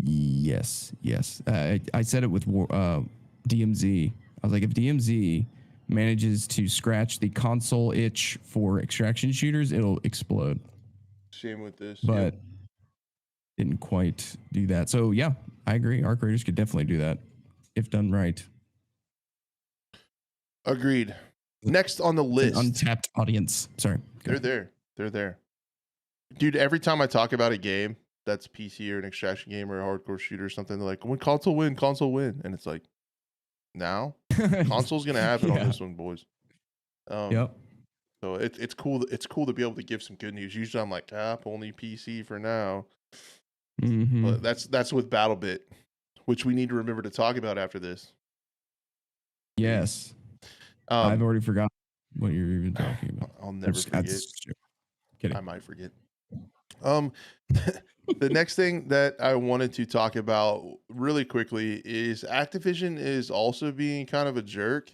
Yes, yes. I said it with DMZ. I was like, if DMZ manages to scratch the console itch for extraction shooters, it'll explode. Same with this. But didn't quite do that. So yeah, I agree. Arc Raiders could definitely do that if done right. Agreed. Next on the list, an untapped audience. Sorry, they're there. They're there, dude. Every time I talk about a game that's PC or an extraction game or a hardcore shooter or something, they're like, "When console win," and it's like, now console's gonna happen on this one, boys. Yep. So it's cool. It's cool to be able to give some good news. Usually I'm like, only PC for now. But that's with BattleBit, which we need to remember to talk about after this. Yes. I've already forgotten what you're even talking about. I'll never forget. Kidding. I might forget. The next thing that I wanted to talk about really quickly is Activision is also being kind of a jerk.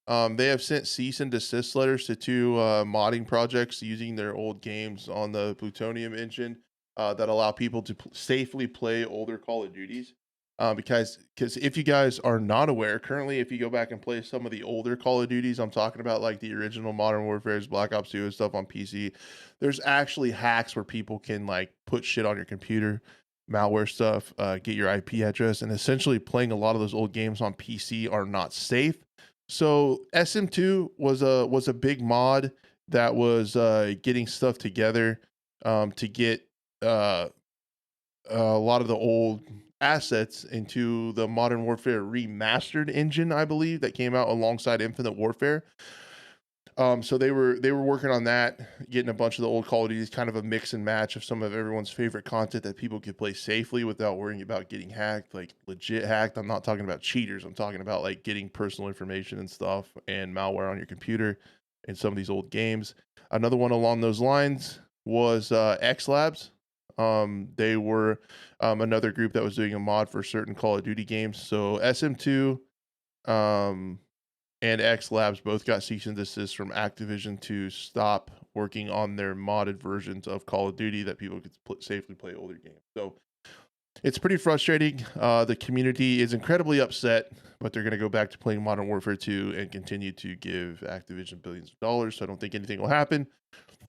They have sent cease and desist letters to 2 modding projects using their old games on the Plutonium engine that allow people to safely play older Call of Duties. Because if you guys are not aware, currently, if you go back and play some of the older Call of Duties, I'm talking about like the original Modern Warfare's, Black Ops 2 and stuff on PC, there's actually hacks where people can like put shit on your computer, malware stuff, get your IP address, and essentially playing a lot of those old games on PC are not safe. So SM2 was a big mod that was getting stuff together to get a lot of the old assets into the Modern Warfare remastered engine, I believe, that came out alongside Infinite Warfare. So they were working on that, getting a bunch of the old Call of Duties, kind of a mix and match of some of everyone's favorite content that people could play safely without worrying about getting hacked, like legit hacked. I'm not talking about cheaters. I'm talking about like getting personal information and stuff and malware on your computer in some of these old games. Another one along those lines was X Labs. They were another group that was doing a mod for certain Call of Duty games. So SM2 and X Labs both got cease and desist from Activision to stop working on their modded versions of Call of Duty that people could safely play older games. So it's pretty frustrating. The community is incredibly upset, but they're going to go back to playing Modern Warfare 2 and continue to give Activision billions of dollars. So I don't think anything will happen.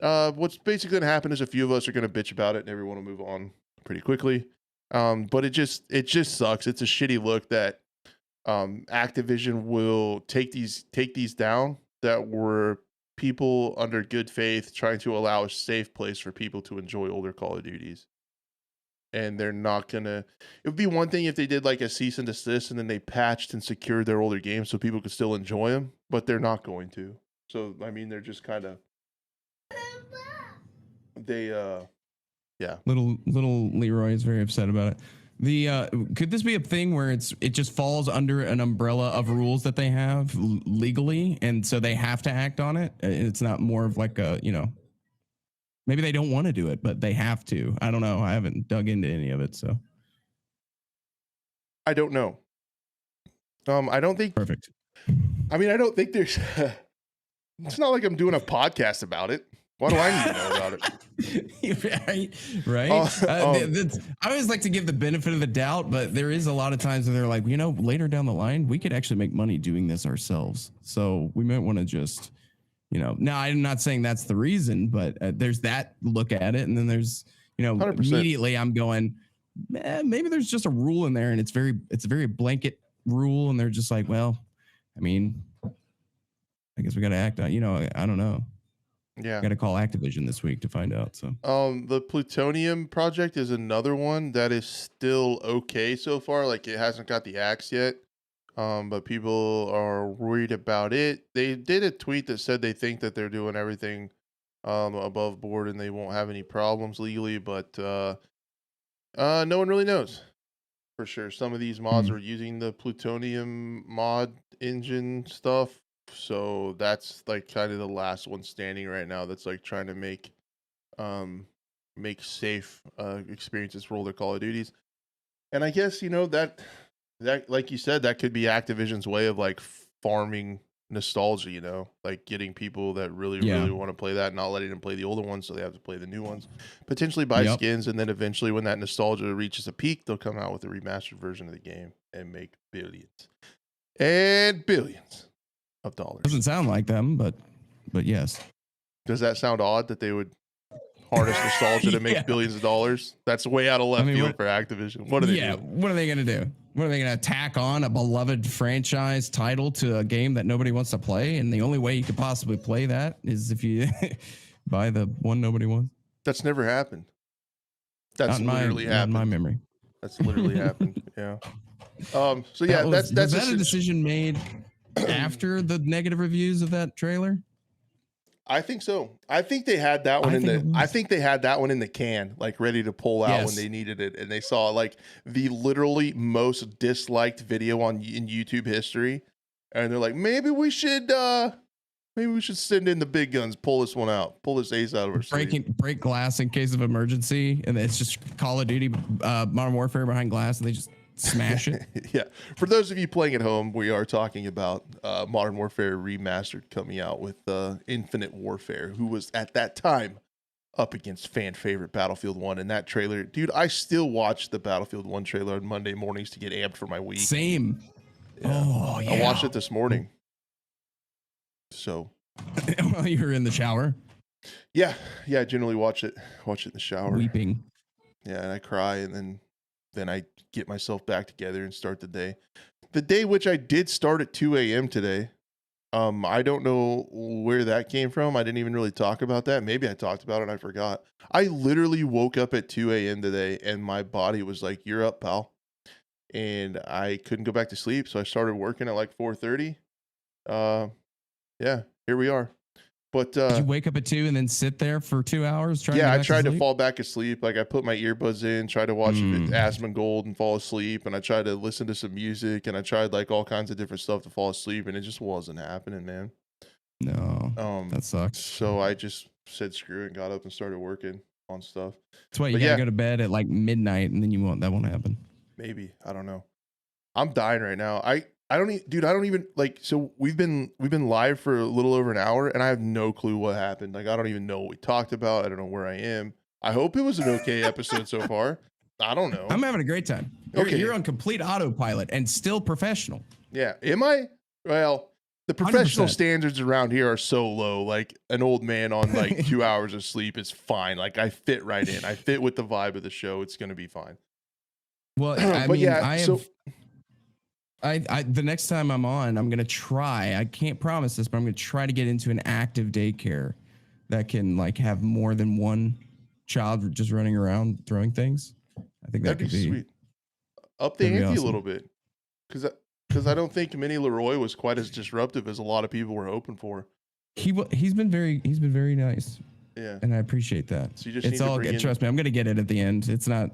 What's basically going to happen is a few of us are going to bitch about it and everyone will move on pretty quickly. But it just sucks. It's a shitty look that Activision will take these down that were people under good faith trying to allow a safe place for people to enjoy older Call of Duties. And they're not gonna. It would be one thing if they did like a cease and desist and then they patched and secured their older games so people could still enjoy them, but they're not going to. So I mean, they're just kind of yeah. Little Leroy is very upset about it. The could this be a thing where it just falls under an umbrella of rules that they have legally, and so they have to act on it? It's not more of like a, you know, maybe they don't want to do it, but they have to. I don't know. I haven't dug into any of it, so I don't know. I don't think. Perfect. I mean, I don't think there's. It's not like I'm doing a podcast about it. Why do I need to know about it? right. I always like to give the benefit of the doubt, but there is a lot of times where they're like, you know, later down the line, we could actually make money doing this ourselves. So we might want to just, you know, now I'm not saying that's the reason, but there's that look at it. And then there's, you know, 100%. Immediately I'm going, maybe there's just a rule in there and it's a very blanket rule. And they're just like, well, I mean, I guess we got to act on, you know, I don't know. Yeah. Got to call Activision this week to find out. So, the Plutonium project is another one that is still okay so far. Like it hasn't got the axe yet. But people are worried about it. They did a tweet that said they think that they're doing everything above board and they won't have any problems legally, but no one really knows for sure. Some of these mods are using the Plutonium mod engine stuff. So that's like kind of the last one standing right now that's like trying to make make safe experiences for older Call of Duties. And I guess, that like you said, that could be Activision's way of like farming nostalgia, like getting people that really, Yeah. really want to play that, not letting them play the older ones, so they have to play the new ones, potentially buy Yep. skins, and then eventually when that nostalgia reaches a peak, they'll come out with a remastered version of the game and make billions and billions of dollars. Doesn't sound like them, but yes. Does that sound odd that they would harness nostalgia to make Yeah. billions of dollars? That's way out of left field for Activision. What are they doing? What are they going to do? What are they going to tack on a beloved franchise title to a game that nobody wants to play? And the only way you could possibly play that is if you buy the one nobody wants. That's never happened. That's literally happened. Not in my memory. That's literally happened. Yeah. So yeah, was that's that a decision made after the negative reviews of that trailer? I think so. I think they had that one I think they had that one in the can, like ready to pull out when they needed it, and they saw like the literally most disliked video in YouTube history, and they're like, maybe we should send in the big guns, pull this one out, pull this ace out of our sleeve. Break glass in case of emergency, and it's just Call of Duty Modern Warfare behind glass, and they just smash it. Yeah. For those of you playing at home, we are talking about Modern Warfare Remastered coming out with Infinite Warfare, who was at that time up against fan favorite Battlefield 1. And that trailer, dude, I still watch the Battlefield 1 trailer on Monday mornings to get amped for my week. Same. Yeah. Oh, yeah. I watched it this morning. So. While you were in the shower? Yeah. Yeah, I generally watch it in the shower. Weeping. Yeah, and I cry, and then I get myself back together and start the day. The day which I did start at 2 a.m. today. I don't know where that came from. I didn't even really talk about that. Maybe I talked about it and I forgot. I literally woke up at 2 a.m. today and my body was like, you're up, pal. And I couldn't go back to sleep. So I started working at like 4:30. Yeah, here we are. But did you wake up at 2 and then sit there for 2 hours? I tried to fall back asleep. Like I put my earbuds in, tried to watch Asmongold and fall asleep, and I tried to listen to some music, and I tried like all kinds of different stuff to fall asleep, and it just wasn't happening, man. No, that sucks. So I just said screw it and got up and started working on stuff. That's why you gotta go to bed at like midnight, and then that won't happen. Maybe, I don't know. I'm dying right now. I don't even like, so we've been live for a little over an hour and I have no clue what happened. Like, I don't even know what we talked about. I don't know where I am. I hope it was an okay episode so far. I don't know. I'm having a great time. You're on complete autopilot and still professional. Yeah. Am I? Well, the professional 100%. Standards around here are so low. Like an old man on like 2 hours of sleep is fine. Like I fit right in. I fit with the vibe of the show. It's going to be fine. Well, the next time I'm on, I'm going to try. I can't promise this, but I'm going to try to get into an active daycare that can like have more than one child just running around throwing things. I think that could be sweet. Up the ante awesome. A little bit. Because I don't think Mini Leroy was quite as disruptive as a lot of people were hoping for. He's been very nice. Yeah. And I appreciate that. So you just it's all good. Trust me, I'm going to get it at the end. It's not,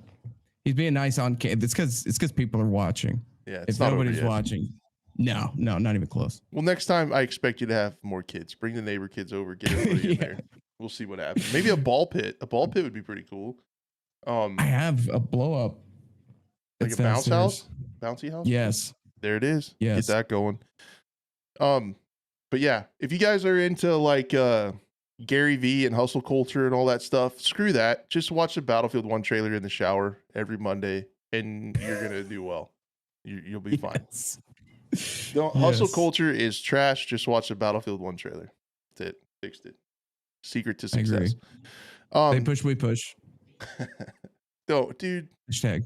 he's being nice on camera. It's because people are watching. Yeah, if nobody's watching, no, not even close. Well, next time I expect you to have more kids. Bring the neighbor kids over, get everybody in there. We'll see what happens. Maybe a ball pit. A ball pit would be pretty cool. I have a blow up. Like a bounce house? Bouncy house? Yes. There it is. Yes. Get that going. But yeah, if you guys are into like Gary V and hustle culture and all that stuff, screw that. Just watch the Battlefield 1 trailer in the shower every Monday and you're gonna do well. You'll be fine. Hustle culture is trash. Just watch the Battlefield 1 trailer. That's it. Fixed it. Secret to success. They push, we push. Dude. Hashtag.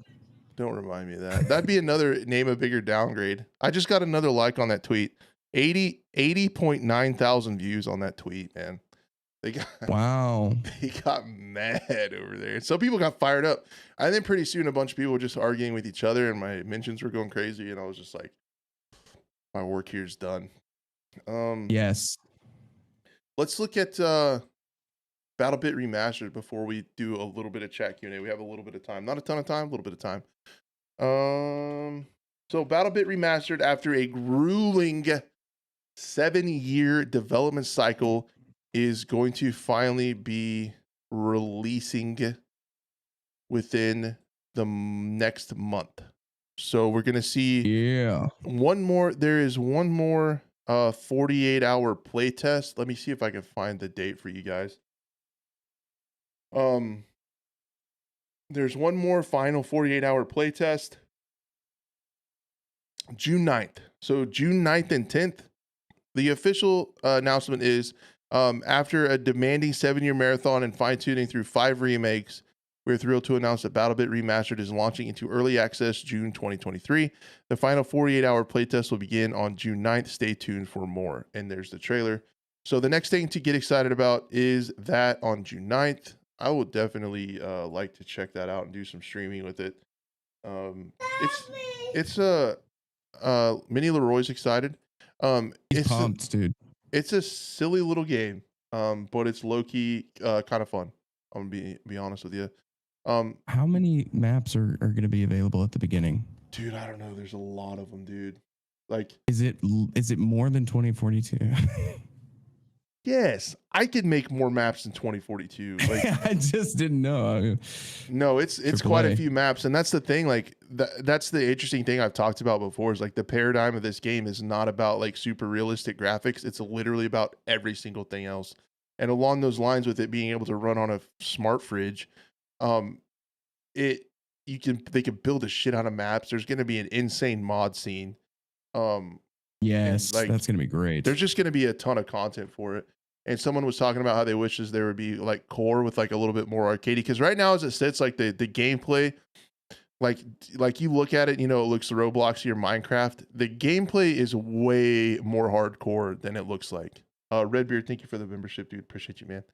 Don't remind me of that. That'd be another name a bigger downgrade. I just got another like on that tweet. 80.9 thousand views on that tweet, man. Wow. They got mad over there. Some people got fired up. And then pretty soon a bunch of people were just arguing with each other and my mentions were going crazy. And I was just like, my work here's done. Yes. Let's look at BattleBit Remastered before we do a little bit of chat Q&A. We have a little bit of time. Not a ton of time, a little bit of time. So BattleBit Remastered, after a grueling 7-year development cycle, is going to finally be releasing within the next month. So we're gonna see Yeah. one more. There is one more 48-hour playtest. Let me see if I can find the date for you guys. Um, there's one more final 48-hour playtest, June 9th. So June 9th and 10th. The official announcement is after a demanding 7-year marathon and fine tuning through 5 remakes, we're thrilled to announce that BattleBit Remastered is launching into early access June 2023. The final 48-hour playtest will begin on June 9th. Stay tuned for more. And there's the trailer. So the next thing to get excited about is that on June 9th, I would definitely like to check that out and do some streaming with it. It's Mini Leroy's excited. He's pumped, dude. It's a silly little game, but it's low key kind of fun. I'm gonna be honest with you. How many maps are going to be available at the beginning? Dude, I don't know. There's a lot of them, dude. Like, is it more than 2042? Yes, I could make more maps in 2042. Like, I just didn't know. No, it's quite a few maps, and that's the thing. Like, that's the interesting thing I've talked about before. Is like the paradigm of this game is not about like super realistic graphics. It's literally about every single thing else. And along those lines, with it being able to run on a smart fridge, they can build a shit out of maps. There's going to be an insane mod scene. Yes, like, that's going to be great. There's just going to be a ton of content for it. And someone was talking about how they wishes there would be like core with like a little bit more arcadey, because right now as it sits, like the gameplay, like you look at it, you know, it looks Roblox or Minecraft. The gameplay is way more hardcore than it looks like. Redbeard, thank you for the membership, dude. Appreciate you, man.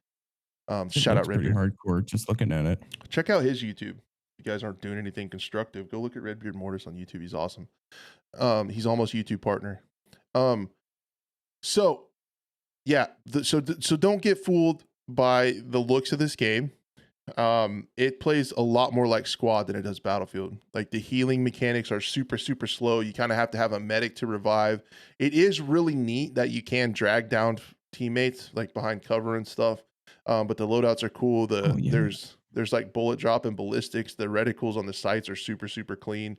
Shout out Redbeard. Pretty hardcore just looking at it. Check out his YouTube. If you guys aren't doing anything constructive, go look at Redbeard Mortis on YouTube. He's awesome. He's almost YouTube partner. So yeah, so don't get fooled by the looks of this game. It plays a lot more like Squad than it does Battlefield. Like the healing mechanics are super slow. You kind of have to have a medic to revive. It is really neat that you can drag down teammates like behind cover and stuff. But the loadouts are cool. There's like bullet drop and ballistics. The reticles on the sights are super clean.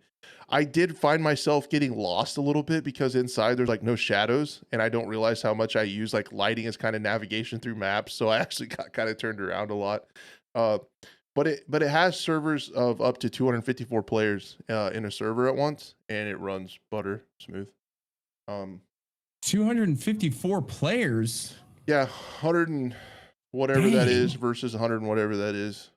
I did find myself getting lost a little bit because inside there's like no shadows, and I don't realize how much I use like lighting as kind of navigation through maps. So I actually got kind of turned around a lot. But it has servers of up to 254 players in a server at once, and it runs butter smooth. 254 players. Yeah, 100 and whatever that is versus 100 and whatever that is.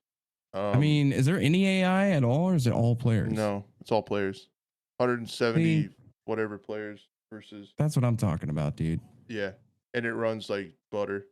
I mean, is there any AI at all, or is it all players? No, it's all players. 170 whatever players versus. That's what I'm talking about, dude. Yeah, and it runs like butter.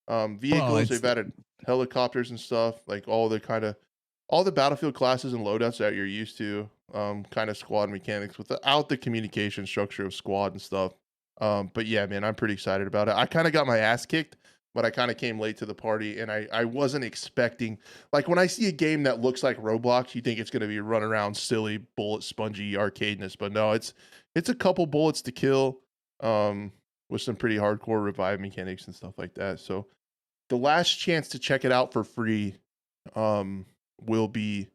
Vehicles, they've added helicopters and stuff, like all the Battlefield classes and loadouts that you're used to. Kind of Squad mechanics without the communication structure of Squad and stuff. But yeah, man, I'm pretty excited about it. I kind of got my ass kicked, but I kind of came late to the party, and I wasn't expecting, like, when I see a game that looks like Roblox, you think it's going to be run around silly bullet spongy arcadeness, but no, it's a couple bullets to kill, with some pretty hardcore revive mechanics and stuff like that. So the last chance to check it out for free will be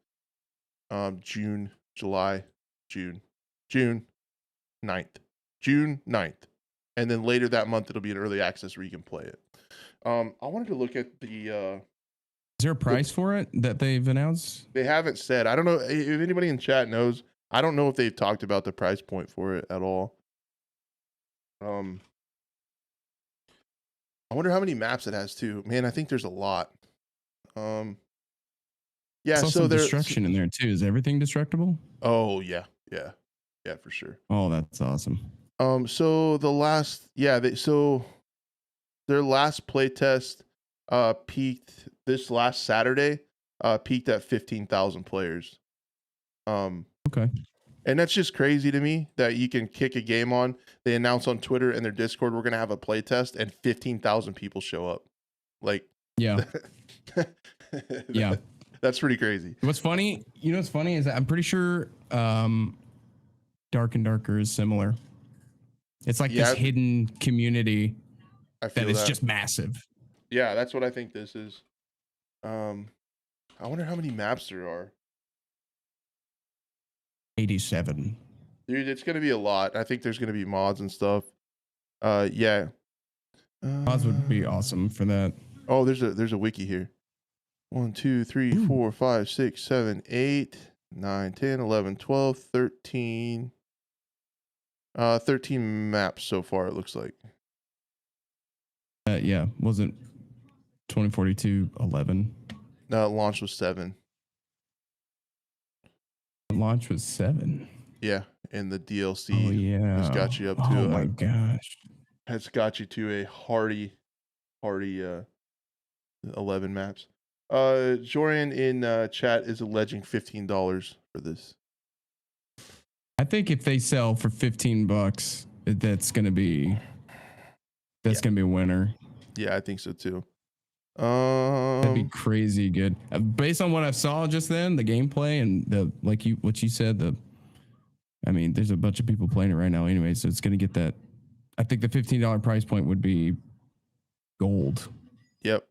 June 9th. And then later that month, it'll be in early access where you can play it. I wanted to look at the. Is there a price for it that they've announced? They haven't said. I don't know if anybody in chat knows. I don't know if they've talked about the price point for it at all. I wonder how many maps it has too. Man, I think there's a lot. Yeah, so there's destruction in there too. Is everything destructible? Oh yeah, for sure. Oh, that's awesome. So their last playtest peaked this last Saturday, peaked at 15,000 players. Okay. And that's just crazy to me that you can kick a game on. They announce on Twitter and their Discord, we're going to have a playtest, and 15,000 people show up. Like, yeah. Yeah. That's pretty crazy. What's funny, what's funny is that I'm pretty sure Dark and Darker is similar. It's like this hidden community that is just massive. Yeah, that's what I think this is. I wonder how many maps there are. 87. Dude, it's gonna be a lot. I think there's gonna be mods and stuff. Yeah. Mods would be awesome for that. Oh, there's a wiki here. 1, 2, 3, 4, 5, 6, 7, 8, 9, 10, 11, 12, 13. 13 maps so far, it looks like. Yeah, wasn't 2042 11? No, launch was 7. Launch was 7. Yeah, and the DLC has got you up to oh my gosh. Has got you to a hearty 11 maps. Jorian in chat is alleging $15 for this. I think if they sell for $15, that's gonna be gonna be a winner. Yeah, I think so too. That'd be crazy good. Based on what I saw just then, the gameplay and what you said, I mean, there's a bunch of people playing it right now anyway, so it's gonna get that. I think the $15 price point would be gold. Yep.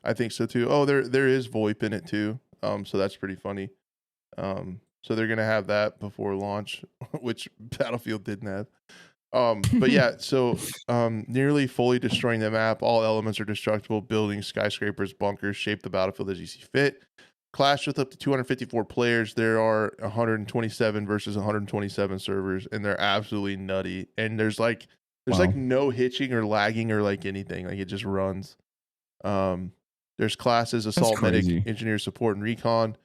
I think so too. Oh, there is VoIP in it too. So that's pretty funny. So they're gonna have that before launch, which Battlefield didn't have. But yeah, so nearly fully destroying the map. All elements are destructible. Buildings, skyscrapers, bunkers, shape the battlefield as you see fit. Clash with up to 254 players. There are 127 versus 127 servers, and they're absolutely nutty. And there's like no hitching or lagging or like anything. Like it just runs. There's classes: assault, medic, engineer, support, and recon.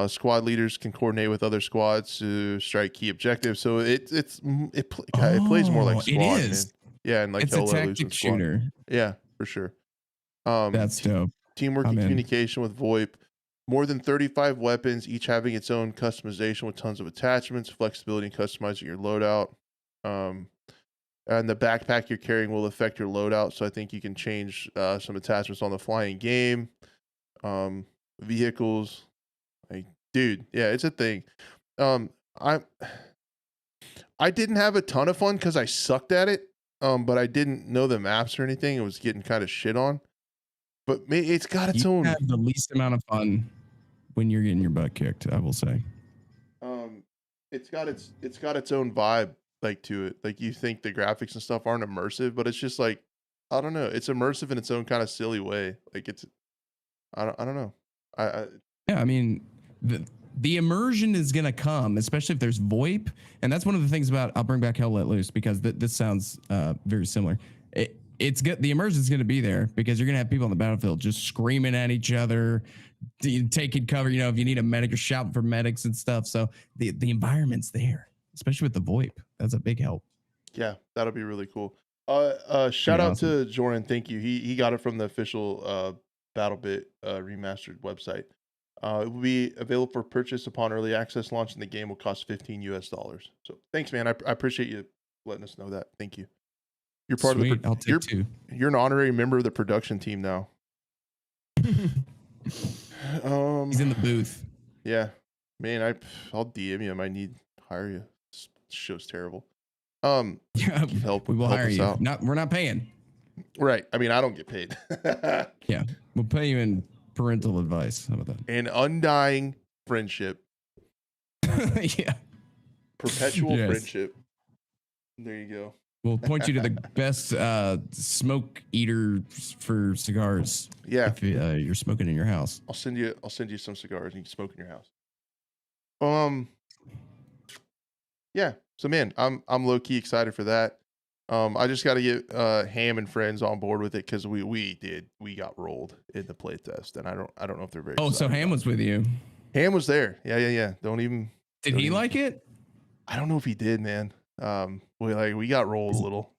Squad leaders can coordinate with other squads to strike key objectives. So it plays more like squad. It is. Man. Yeah, and like it's a tactic shooter. Yeah, for sure. That's dope. Teamwork and communication with VoIP. More than 35 weapons, each having its own customization with tons of attachments, flexibility in customizing your loadout. And the backpack you're carrying will affect your loadout. So I think you can change some attachments on the fly in game. Vehicles. Like, dude, yeah, it's a thing. I didn't have a ton of fun because I sucked at it. But I didn't know the maps or anything. It was getting kind of shit on. But it's got its own. You have the least amount of fun when you're getting your butt kicked, I will say. It's got its own vibe like to it. Like you think the graphics and stuff aren't immersive, but it's just like I don't know. It's immersive in its own kind of silly way. Like it's I don't know. Yeah, I mean the immersion is gonna come, especially if there's VoIP, and that's one of the things about. I'll bring back Hell Let Loose because this sounds very similar. It's good. The immersion is gonna be there because you're gonna have people on the battlefield just screaming at each other, taking cover. You know, if you need a medic, or shouting for medics and stuff. So the environment's there, especially with the VoIP. That's a big help. Yeah, that'll be really cool. Shout out to Jordan. Thank you. He got it from the official BattleBit remastered website. It will be available for purchase upon early access launch, and the game will cost $15 US. So thanks, man. I appreciate you letting us know that. Thank you. You're part Sweet. of the. I'll take two. You're an honorary member of the production team now. He's in the booth. Yeah, man. I'll DM you. I might need to hire you. This show's terrible. Yeah, help. We will help hire us you. out. We're not paying. Right. I mean, I don't get paid. Yeah, we'll pay you in parental advice. How about that? An undying friendship. Yeah. Perpetual friendship. There you go. We'll point you to the best smoke eater for cigars. Yeah. If you're smoking in your house. I'll send you some cigars and you can smoke in your house. Yeah. So man, I'm low key excited for that. I just got to get Ham and friends on board with it because we got rolled in the playtest, and I don't know if they're very. Oh, so Ham was with you. Ham was there. Yeah. Did he like it? I don't know if he did, man. We got rolled a little.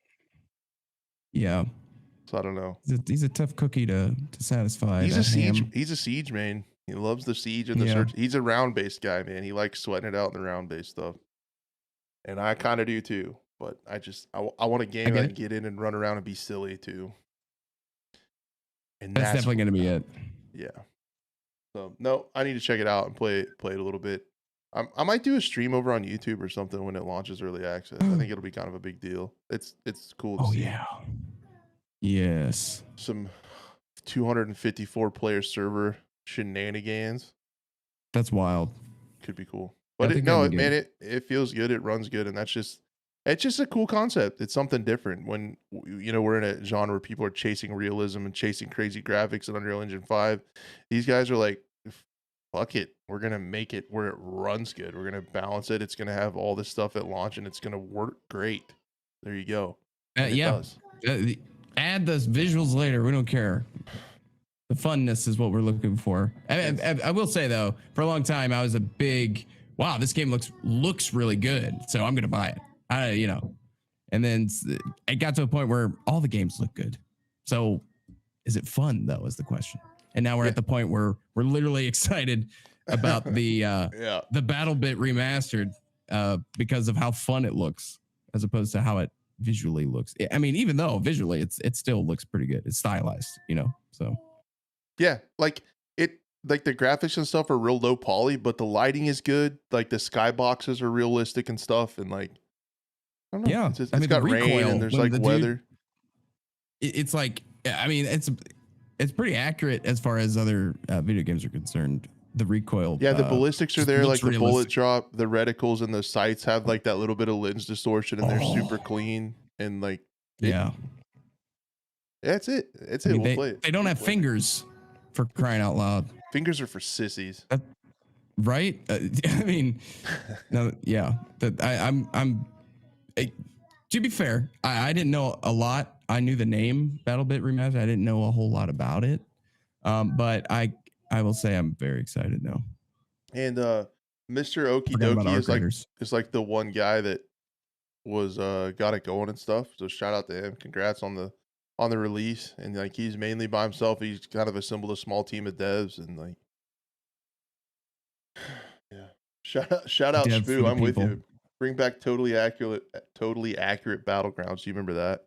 Yeah. So I don't know. He's a tough cookie to satisfy. He's a siege. Ham. He's a siege man. He loves the siege and the search. He's a round based guy, man. He likes sweating it out in the round based stuff. And I kind of do too. But I want a game that I can get in and run around and be silly too. And that's definitely going to be it. Yeah. So no, I need to check it out and play it a little bit. I might do a stream over on YouTube or something when it launches early access. I think it'll be kind of a big deal. It's cool to see. Oh yeah. Yes. Some 254 player server shenanigans. That's wild. Could be cool. I But think it'll be good. it feels good. It runs good, and it's just a cool concept. It's something different when we're in a genre where people are chasing realism and chasing crazy graphics in Unreal Engine 5. These guys are like, fuck it, we're gonna make it where it runs good. We're gonna balance it. It's gonna have all this stuff at launch, and it's gonna work great. There you go. And it Yeah. does. Add the visuals later. We don't care. The funness is what we're looking for. I will say though, for a long time, I was a big, wow, this game looks really good, so I'm gonna buy it. And then it got to a point where all the games look good. So is it fun though, is the question. And now we're at the point where we're literally excited about the BattleBit remastered because of how fun it looks, as opposed to how it visually looks. I mean, even though visually it still looks pretty good. It's stylized, so. Yeah, like the graphics and stuff are real low poly, but the lighting is good. Like the skyboxes are realistic and stuff, and like I don't know. Yeah, It's got rain and there's like weather. It's like, I mean, it's pretty accurate as far as other video games are concerned. The recoil. Yeah, the ballistics are there, like the realistic. bullet drop, the reticles and the sights have like that little bit of lens distortion, and they're super clean and like. That's it. That's it. We'll play it. They don't have fingers, for crying out loud. Fingers are for sissies. Right? I mean, no, yeah. To be fair, I didn't know a lot. I knew the name BattleBit Remastered. I didn't know a whole lot about it. But I will say I'm very excited now. And Mr. Okie Dokie is like the one guy that was got it going and stuff. So shout out to him. Congrats on the release. And like he's mainly by himself. He's kind of assembled a small team of devs and like yeah. Shout out Spoo. I'm with you. Bring back totally accurate Battlegrounds. Do you remember that?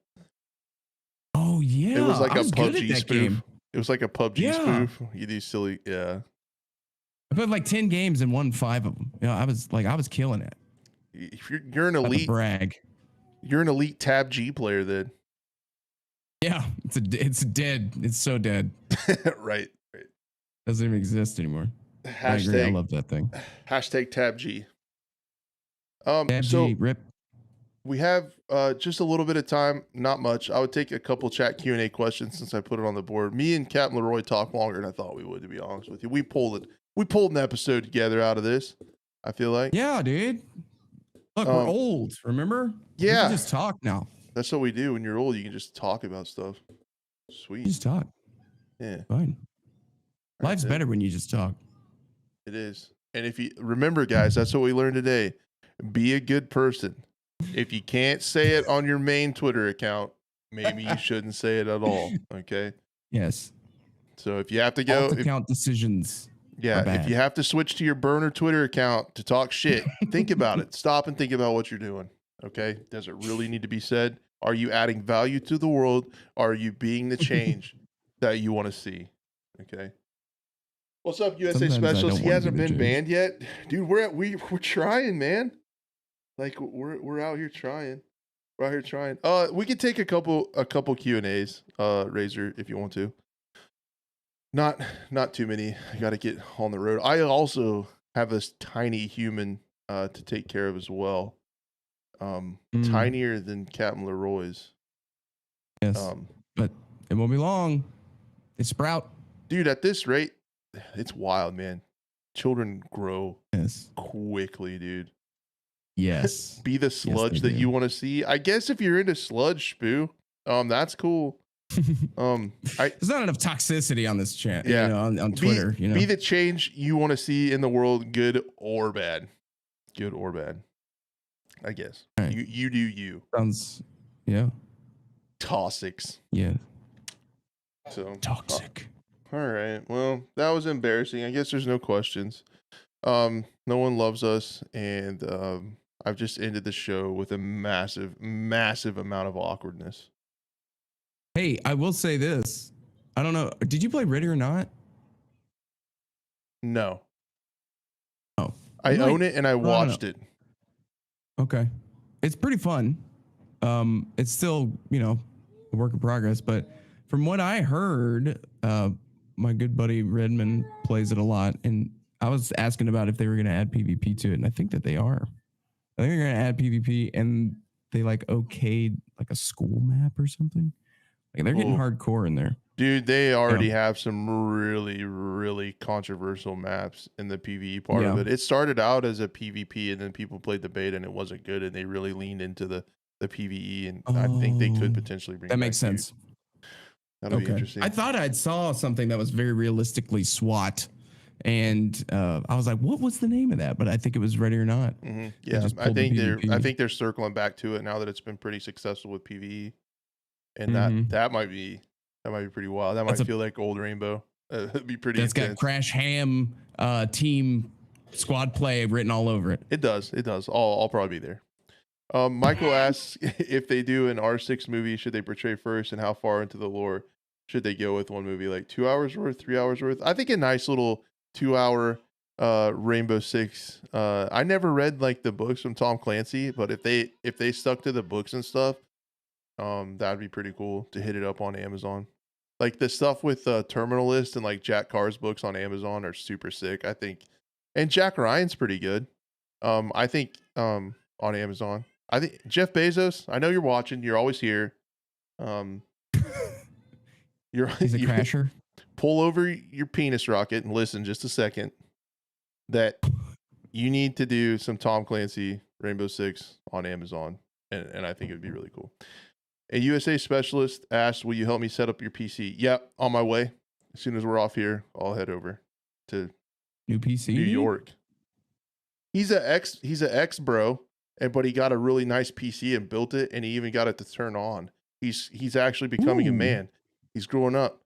Oh yeah. It was like a PUBG spoof. Game. It was like a PUBG spoof. You do silly, yeah. I played like 10 games and won 5 of them. I was killing it. If you're an elite brag. You're an elite Tab G player then. Yeah, it's dead. It's so dead. Right. Doesn't even exist anymore. I agree. I love that thing. Hashtag Tab G. Tab G, rip. We have just a little bit of time, not much. I would take a couple chat Q&A questions since I put it on the board. Me and Captain Leroy talked longer than I thought we would, to be honest with you. We pulled an episode together out of this, I feel like. Yeah, dude. Look, we're old, remember? Yeah. We can just talk now. That's what we do. When you're old, you can just talk about stuff. Sweet. Just talk. Yeah. Fine. Life's better when you just talk. It is. And if you remember, guys, that's what we learned today. Be a good person. If you can't say it on your main Twitter account, maybe you shouldn't say it at all. Okay. Yes. So if you have to go account decisions. Yeah. If you have to switch to your burner Twitter account to talk shit, think about it. Stop and think about what you're doing. Okay. Does it really need to be said? Are you adding value to the world? Are you being the change that you want to see? Okay. What's up, USA Specialist? He hasn't been banned yet. Dude, we're trying, man. Like we're out here trying. We're out here trying. We could take a couple Q&As, Razor, if you want to. Not too many. I gotta get on the road. I also have this tiny human to take care of as well. Tinier than Captain Leroy's. Yes. But it won't be long. They sprout. Dude, at this rate, it's wild, man. Children grow quickly, dude. Yes. Be the sludge that you want to see. I guess if you're into sludge, Spoo, that's cool. There's not enough toxicity on this chat. Yeah, on Twitter. Be the change you want to see in the world, good or bad. Good or bad. I guess. Right. You do you. Sounds Toxics. Yeah. So toxic. All right. Well, that was embarrassing. I guess there's no questions. No one loves us, and I've just ended the show with a massive amount of awkwardness. Hey, I will say this. I don't know. Did you play Ready or Not? No. Oh. I own it and I watched it. Okay. It's pretty fun. It's still, a work in progress, but from what I heard, my good buddy Redmond plays it a lot, and I was asking about if they were going to add PvP to it, and I think that they are. I think they're going to add PvP, and they like okayed like a school map or something. Like they're getting Ooh. hardcore in there. Dude, they already Yeah. have some really, really controversial maps in the PvE part of Yeah. it. It started out as a PvP, and then people played the beta, and it wasn't good, and they really leaned into the PvE, and I think they could Oh, potentially bring that it makes back, dude. sense. That'll be Okay. I interesting. thought I'd saw something that was very realistically SWAT, and I was like, "What was the name of that?" But I think it was Ready or Not. They Yeah, just I pulled the think PvP. they're circling back to it now that it's been pretty successful with PvE, and Mm-hmm. that might be pretty wild. That That's might a feel like old Rainbow. It'd be pretty that's got intense. Crash Ham team squad play written all over it. It does. It does. I'll probably be there. Michael asks if they do an R6 movie, should they portray first, and how far into the lore should they go with one movie? Like 2 hours worth, 3 hours worth? I think a nice little 2 hour Rainbow Six. I never read like the books from Tom Clancy, but if they stuck to the books and stuff, that'd be pretty cool to hit it up on Amazon. Like the stuff with Terminalist and like Jack Carr's books on Amazon are super sick, I think. And Jack Ryan's pretty good. I think on Amazon. I think Jeff Bezos, I know you're watching, you're always here. You're He's a you crasher. pull over your penis rocket and listen just a second. That you need to do some Tom Clancy Rainbow Six on Amazon. And I think it would be really cool. A USA specialist asked, will you help me set up your PC? Yep, on my way. As soon as we're off here, I'll head over to New PC. New York. He's an ex bro, but he got a really nice PC and built it, and he even got it to turn on. He's actually becoming a man. He's growing up.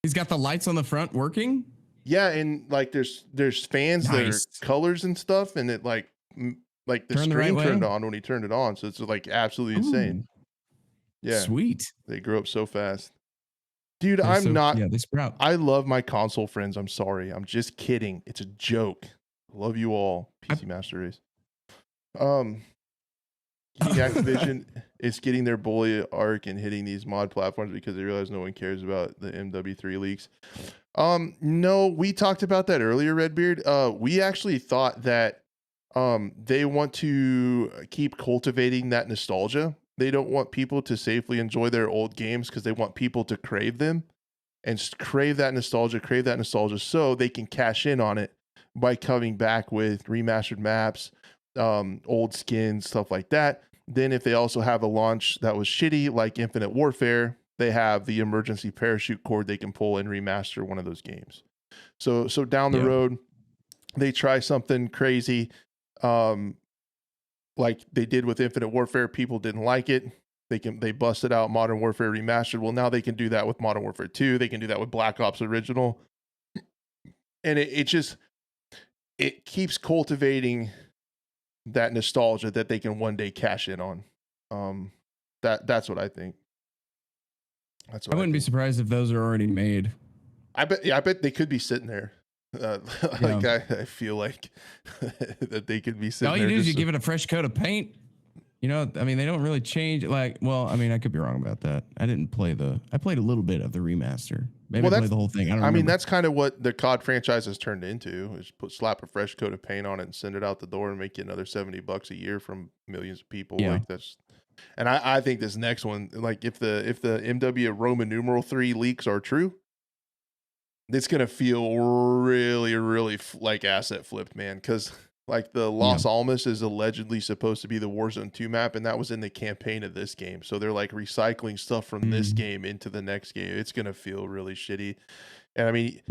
He's got the lights on the front working. Yeah, and like there's fans that are colors and stuff, and it like the screen turned on when he turned it on, so it's like absolutely insane. Yeah, sweet. They grow up so fast, dude. They sprout. I love my console friends. I'm sorry, I'm just kidding. It's a joke. Love you all, PC Master Race. Activision is getting their bully arc and hitting these mod platforms because they realize no one cares about the MW3 leaks. No, we talked about that earlier, Redbeard. We actually thought that they want to keep cultivating that nostalgia. They don't want people to safely enjoy their old games because they want people to crave them and crave that nostalgia so they can cash in on it by coming back with remastered maps, old skins, stuff like that. Then if they also have a launch that was shitty, like Infinite Warfare, they have the emergency parachute cord they can pull and remaster one of those games. So down the road, they try something crazy, like they did with Infinite Warfare. People didn't like it. They busted out Modern Warfare Remastered. Well, now they can do that with Modern Warfare 2. They can do that with Black Ops Original. And it keeps cultivating that nostalgia that they can one day cash in on. That's what I think. That's what I wouldn't be surprised if those are already made. I bet they could be sitting there. I feel like that they could be sitting there. All you do is you give it a fresh coat of paint. You know, I mean, they don't really change. Like, well, I mean, I could be wrong about that. I played a little bit of the remaster. Maybe I played the whole thing. I mean, that's kind of what the COD franchise has turned into. Is slap a fresh coat of paint on it and send it out the door and make you another $70 a year from millions of people. Yeah. Like that's, and I think this next one, like if the MW Roman numeral 3 leaks are true, it's gonna feel really, really like asset flipped, man. Because like the Los Alamos is allegedly supposed to be the Warzone 2 map, and that was in the campaign of this game. So they're like recycling stuff from this game into the next game. It's gonna feel really shitty. And I mean,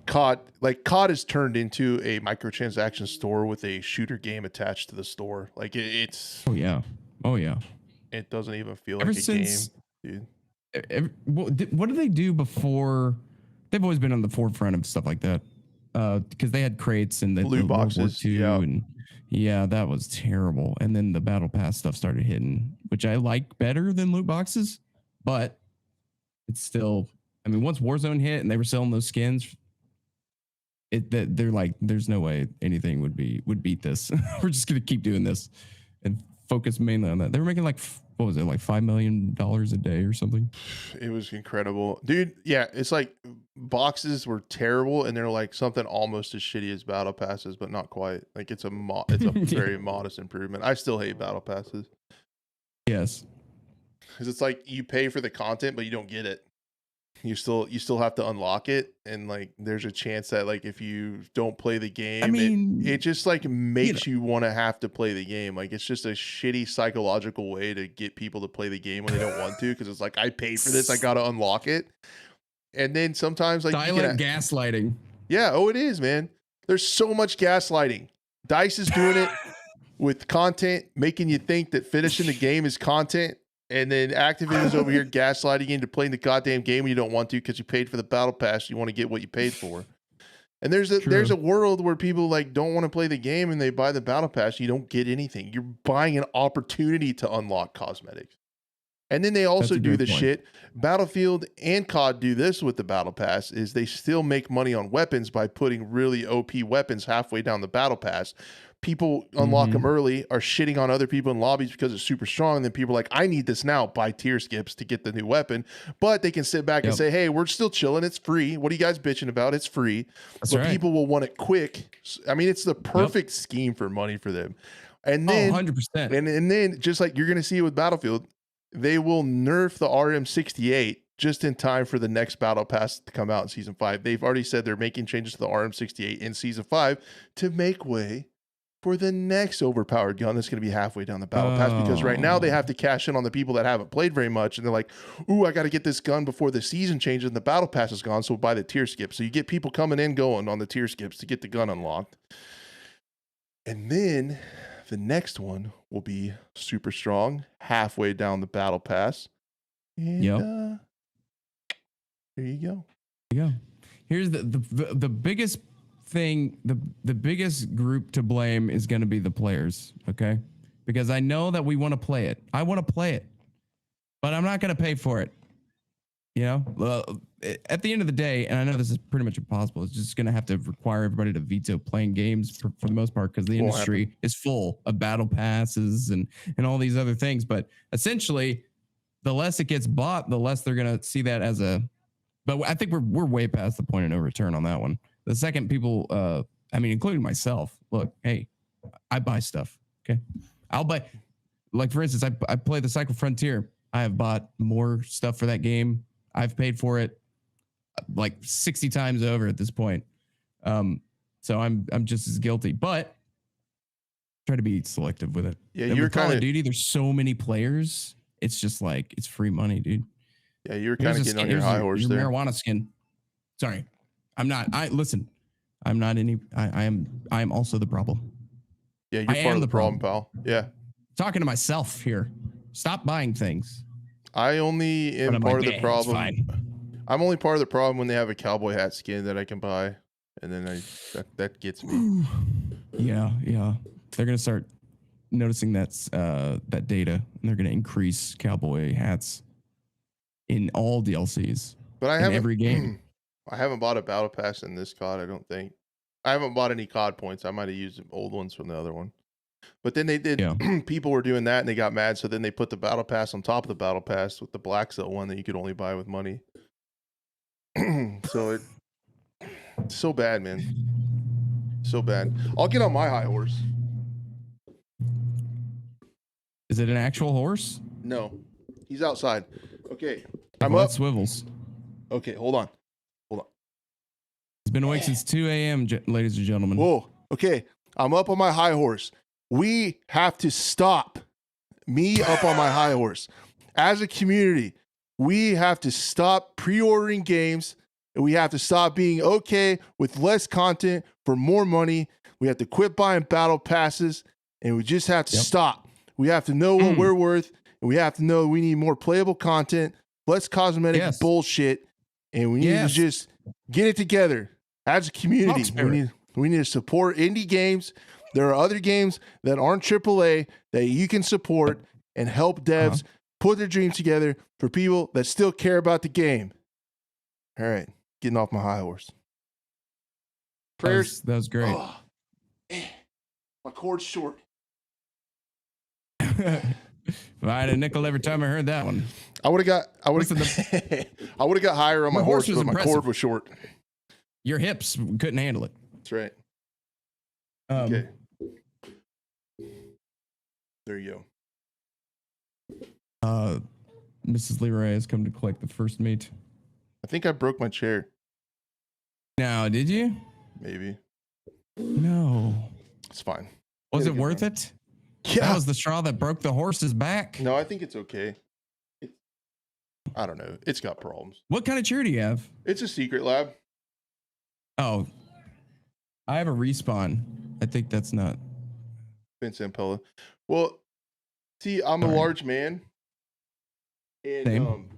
COD is turned into a microtransaction store with a shooter game attached to the store. Like it's oh yeah. It doesn't even feel like a game, dude. What do they do before? They've always been on the forefront of stuff like that. Because they had crates and the loot boxes, and that was terrible. And then the battle pass stuff started hitting, which I like better than loot boxes, but it's still. I mean, once Warzone hit and they were selling those skins, they're like, there's no way anything would beat this. We're just gonna keep doing this and focus mainly on that. They were making like what was it, like $5 million a day or something? It was incredible, dude. Yeah, it's like boxes were terrible, and they're like something almost as shitty as battle passes, but not quite. Like it's a very modest improvement. I still hate battle passes. Yes, because it's like you pay for the content, but you don't get it. You still have to unlock it, and like there's a chance that like if you don't play the game, I mean, it just like makes you want to have to play the game. Like it's just a shitty psychological way to get people to play the game when they don't want to, because it's like I paid for this, I gotta unlock it. And then sometimes like silent gaslighting. Yeah, oh it is, man. There's so much gaslighting. DICE is doing it with content, making you think that finishing the game is content. And then Activision's over here gaslighting you into playing the goddamn game when you don't want to because you paid for the battle pass. You want to get what you paid for. And there's a world where people like don't want to play the game and they buy the battle pass. You don't get anything. You're buying an opportunity to unlock cosmetics. And then they also do the shit. Battlefield and COD do this with the battle pass, is they still make money on weapons by putting really OP weapons halfway down the battle pass. People unlock them early, are shitting on other people in lobbies because it's super strong. And then people are like, I need this now, buy tier skips to get the new weapon. But they can sit back and say, hey, we're still chilling. It's free. What are you guys bitching about? It's free. But people will want it quick. I mean, it's the perfect scheme for money for them. And then 100%. And then just like you're going to see it with Battlefield, they will nerf the RM68 just in time for the next battle pass to come out in season 5. They've already said they're making changes to the RM68 in season 5 to make way for the next overpowered gun that's going to be halfway down the battle pass, because right now they have to cash in on the people that haven't played very much, and they're like, ooh, I got to get this gun before the season changes and the battle pass is gone, so we'll buy the tier skip. So you get people coming in going on the tier skips to get the gun unlocked. And then the next one will be super strong halfway down the battle pass. And there you go. Yeah. Here's the biggest thing, the biggest group to blame is going to be the players, okay? Because I know that we want to play it. I want to play it, but I'm not going to pay for it. You know, at the end of the day, and I know this is pretty much impossible, it's just going to have to require everybody to veto playing games for the most part, because the industry is full of battle passes and all these other things. But essentially, the less it gets bought, the less they're going to see that as a. But I think we're way past the point of no return on that one. The second people, I mean, including myself, look, hey, I buy stuff. Okay, I'll buy. Like for instance, I play the Cycle Frontier. I have bought more stuff for that game. I've paid for it like 60 times over at this point. So I'm just as guilty, but try to be selective with it. Yeah, and you're with Call of Duty. There's so many players. It's just like it's free money, dude. Yeah, you're kind of getting on your high horse there. Marijuana skin. Sorry, I'm not. I'm not any. I am also the problem. Yeah, you're part of the problem, pal. Yeah. Talking to myself here. Stop buying things. I only am part of the problem. I'm only part of the problem when they have a cowboy hat skin that I can buy, and then that gets me. Yeah. They're gonna start noticing that data, and they're gonna increase cowboy hats in all DLCs. But I haven't every game. I haven't bought a battle pass in this COD. I don't think. I haven't bought any COD points. I might have used old ones from the other one. But then they did. People were doing that, and they got mad. So then they put the battle pass on top of the battle pass with the black cell one that you could only buy with money. So it's so bad, man. So bad. I'll get on my high horse. Is it an actual horse? No, he's outside. Okay, I'm up. Swivels. Okay, hold on. He's been awake since 2 a.m., ladies and gentlemen. Whoa. Okay, I'm up on my high horse. We have to stop. Me up on my high horse. As a community, we have to stop pre-ordering games, and we have to stop being okay with less content for more money. We have to quit buying battle passes, and we just have to stop. We have to know what we're worth, and we have to know we need more playable content, less cosmetic bullshit, and we need to just get it together as a community. We need to support indie games. There are other games that aren't AAA that you can support and help devs put their dreams together for people that still care about the game. All right, getting off my high horse. Prayers. That was great. My cord's short. If I had a nickel every time I heard that one. I would have I would Listen, have I would have got higher on my horse, was but my impressive. cord was short. Your hips couldn't handle it. That's right. Okay. There you go. Mrs. Leroy has come to collect the first meat. I think I broke my chair. No, did you? Maybe. No. It's fine. Was it worth it? Yeah. That was the straw that broke the horse's back? No, I think it's okay. I don't know. It's got problems. What kind of chair do you have? It's a secret lab. Oh. I have a Respawn. I think that's not. Vince Ampella. Well, see, I'm a large man. And Same.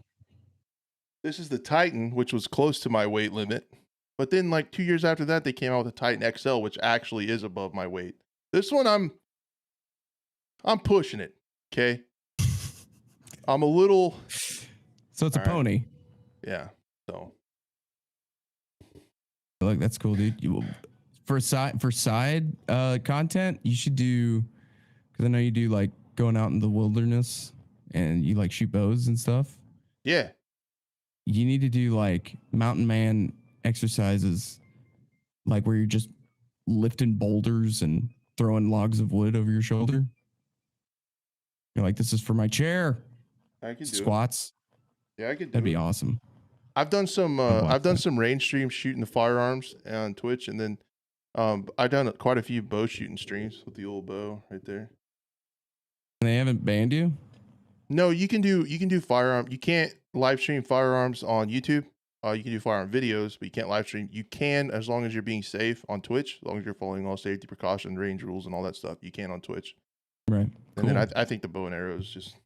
This is the Titan, which was close to my weight limit. But then like 2 years after that, they came out with the Titan XL, which actually is above my weight. This one, I'm pushing it. Okay. I'm a little. So it's a pony. Yeah. So. Look, that's cool, dude. For side content, you should do, because I know you do like going out in the wilderness and you like shoot bows and stuff. Yeah. You need to do like mountain man exercises, like where you're just lifting boulders and throwing logs of wood over your shoulder. You're like, this is for my chair. I can do squats. Yeah, I could do That'd be awesome. I've done some range streams shooting the firearms on Twitch, and then I've done quite a few bow shooting streams with the old bow right there. And they haven't banned you? No, you can do firearm. You can't live stream firearms on YouTube. You can do firearm videos, but you can't live stream. You can, as long as you're being safe on Twitch, as long as you're following all safety precaution, range rules, and all that stuff. You can on Twitch. Right. And then I think the bow and arrow is just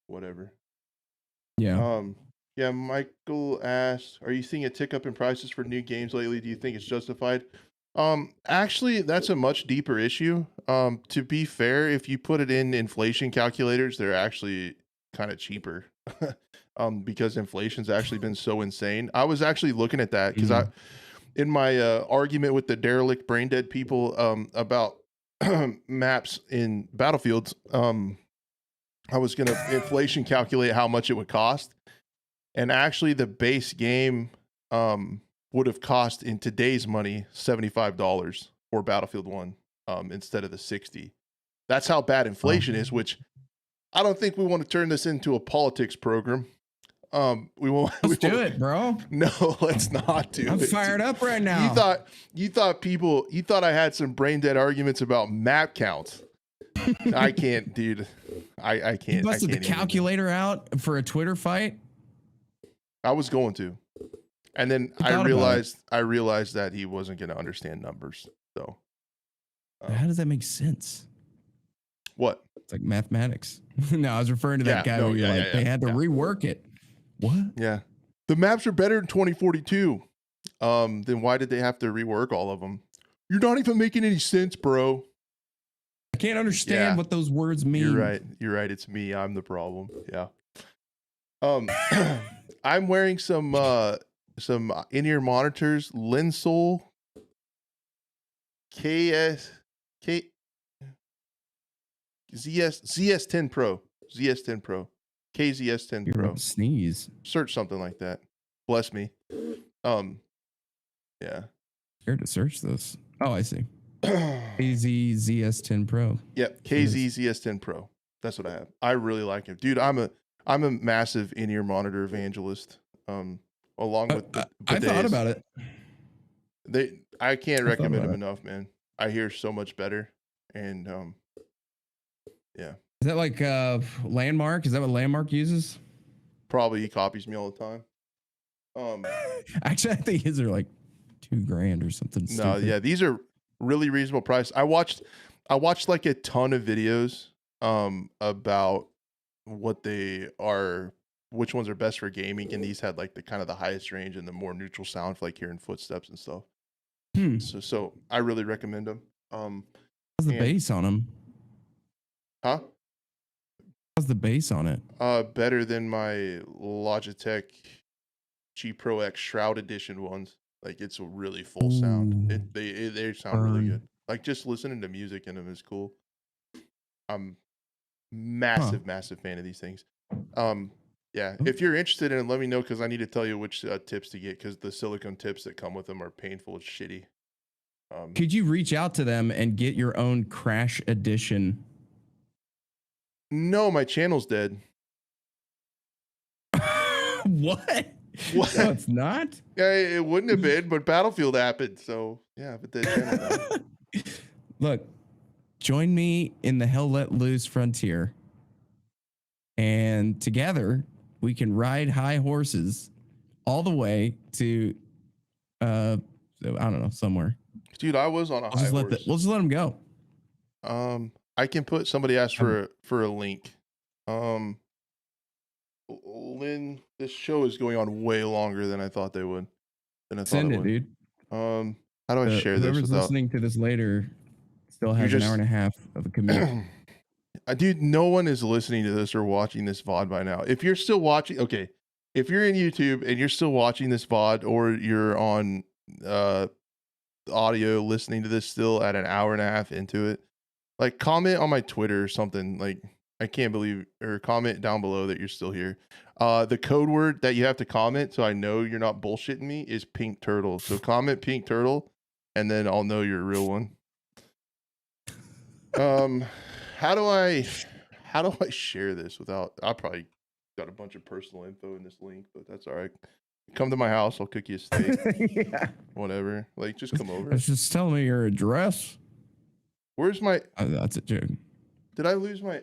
whatever. Yeah. Yeah. Michael asked, "Are you seeing a tick up in prices for new games lately? Do you think it's justified?" Actually, that's a much deeper issue. To be fair, if you put it in inflation calculators, they're actually kind of cheaper. Because inflation's actually been so insane. I was actually looking at that because in my argument with the derelict brain dead people about maps in Battlefields, I was going to inflation calculate how much it would cost. And actually the base game would have cost in today's money $75 for Battlefield 1 instead of the 60. That's how bad inflation is, which I don't think we want to turn this into a politics program. Let's do it, bro. No, let's not do it. I'm fired up right now. You thought I had some brain dead arguments about map counts. I can't, dude. I can't. You busted the calculator out for a Twitter fight? I was going to. And then I realized that he wasn't going to understand numbers. So how does that make sense? What? It's like mathematics. No, I was referring to that guy where they had to rework it. What? Yeah. The maps are better in 2042. Then why did they have to rework all of them? You're not even making any sense, bro. I can't understand what those words mean. You're right. It's me. I'm the problem. Yeah. I'm wearing some in-ear monitors, Linsol ZS10 Pro. KZS10 Pro. Sneeze. Search something like that. Bless me. Yeah. Scared to search this. Oh, I see. KZS10 Pro. Yep, KZS10 Pro. That's what I have. I really like it, dude. I'm a massive in-ear monitor evangelist. Along with I thought about it. I can't recommend them enough, man. I hear so much better, and yeah. Is that like Landmark? Is that what Landmark uses? Probably. He copies me all the time. Actually, I think his are like $2,000 or something. No, yeah, these are really reasonable price. I watched like a ton of videos about what they are, which ones are best for gaming, and these had like the kind of the highest range and the more neutral sound for like hearing footsteps and stuff. So I really recommend them. How's the bass on them? Huh? How's the bass on it? Better than my Logitech G Pro X Shroud Edition ones. Like it's a really full sound. They sound really good. Like just listening to music in them is cool. I'm Massive fan of these things. Yeah, if you're interested in it, let me know because I need to tell you which tips to get because the silicone tips that come with them are painful as shitty. Could you reach out to them and get your own Crash edition? No, my channel's dead. What? What? No, it's not. Yeah, it wouldn't have been, but Battlefield happened, so yeah, but the channel died. Look, join me in the Hell Let Loose frontier, and together we can ride high horses all the way to, I don't know, somewhere. Dude, I was on a high horse. We'll just let them go. I can put. Somebody asked for a link. Lynn, this show is going on way longer than I thought they would. Send it, dude. How do I share this? Whoever's listening to this later still has an hour and a half of a commute. Dude, no one is listening to this or watching this VOD by now. If you're still watching, okay, if you're in YouTube and you're still watching this VOD or you're on audio listening to this still at an hour and a half into it, like comment on my Twitter or something. Like, I can't believe, or comment down below that you're still here. The code word that you have to comment so I know you're not bullshitting me is pink turtle. So comment pink turtle and then I'll know you're a real one. How do I share this without, I probably got a bunch of personal info in this link, but that's all right. Come to my house, I'll cook you a steak. Yeah. Whatever. Like, just come over. Just tell me your address. Where's my that's a joke. Did I lose my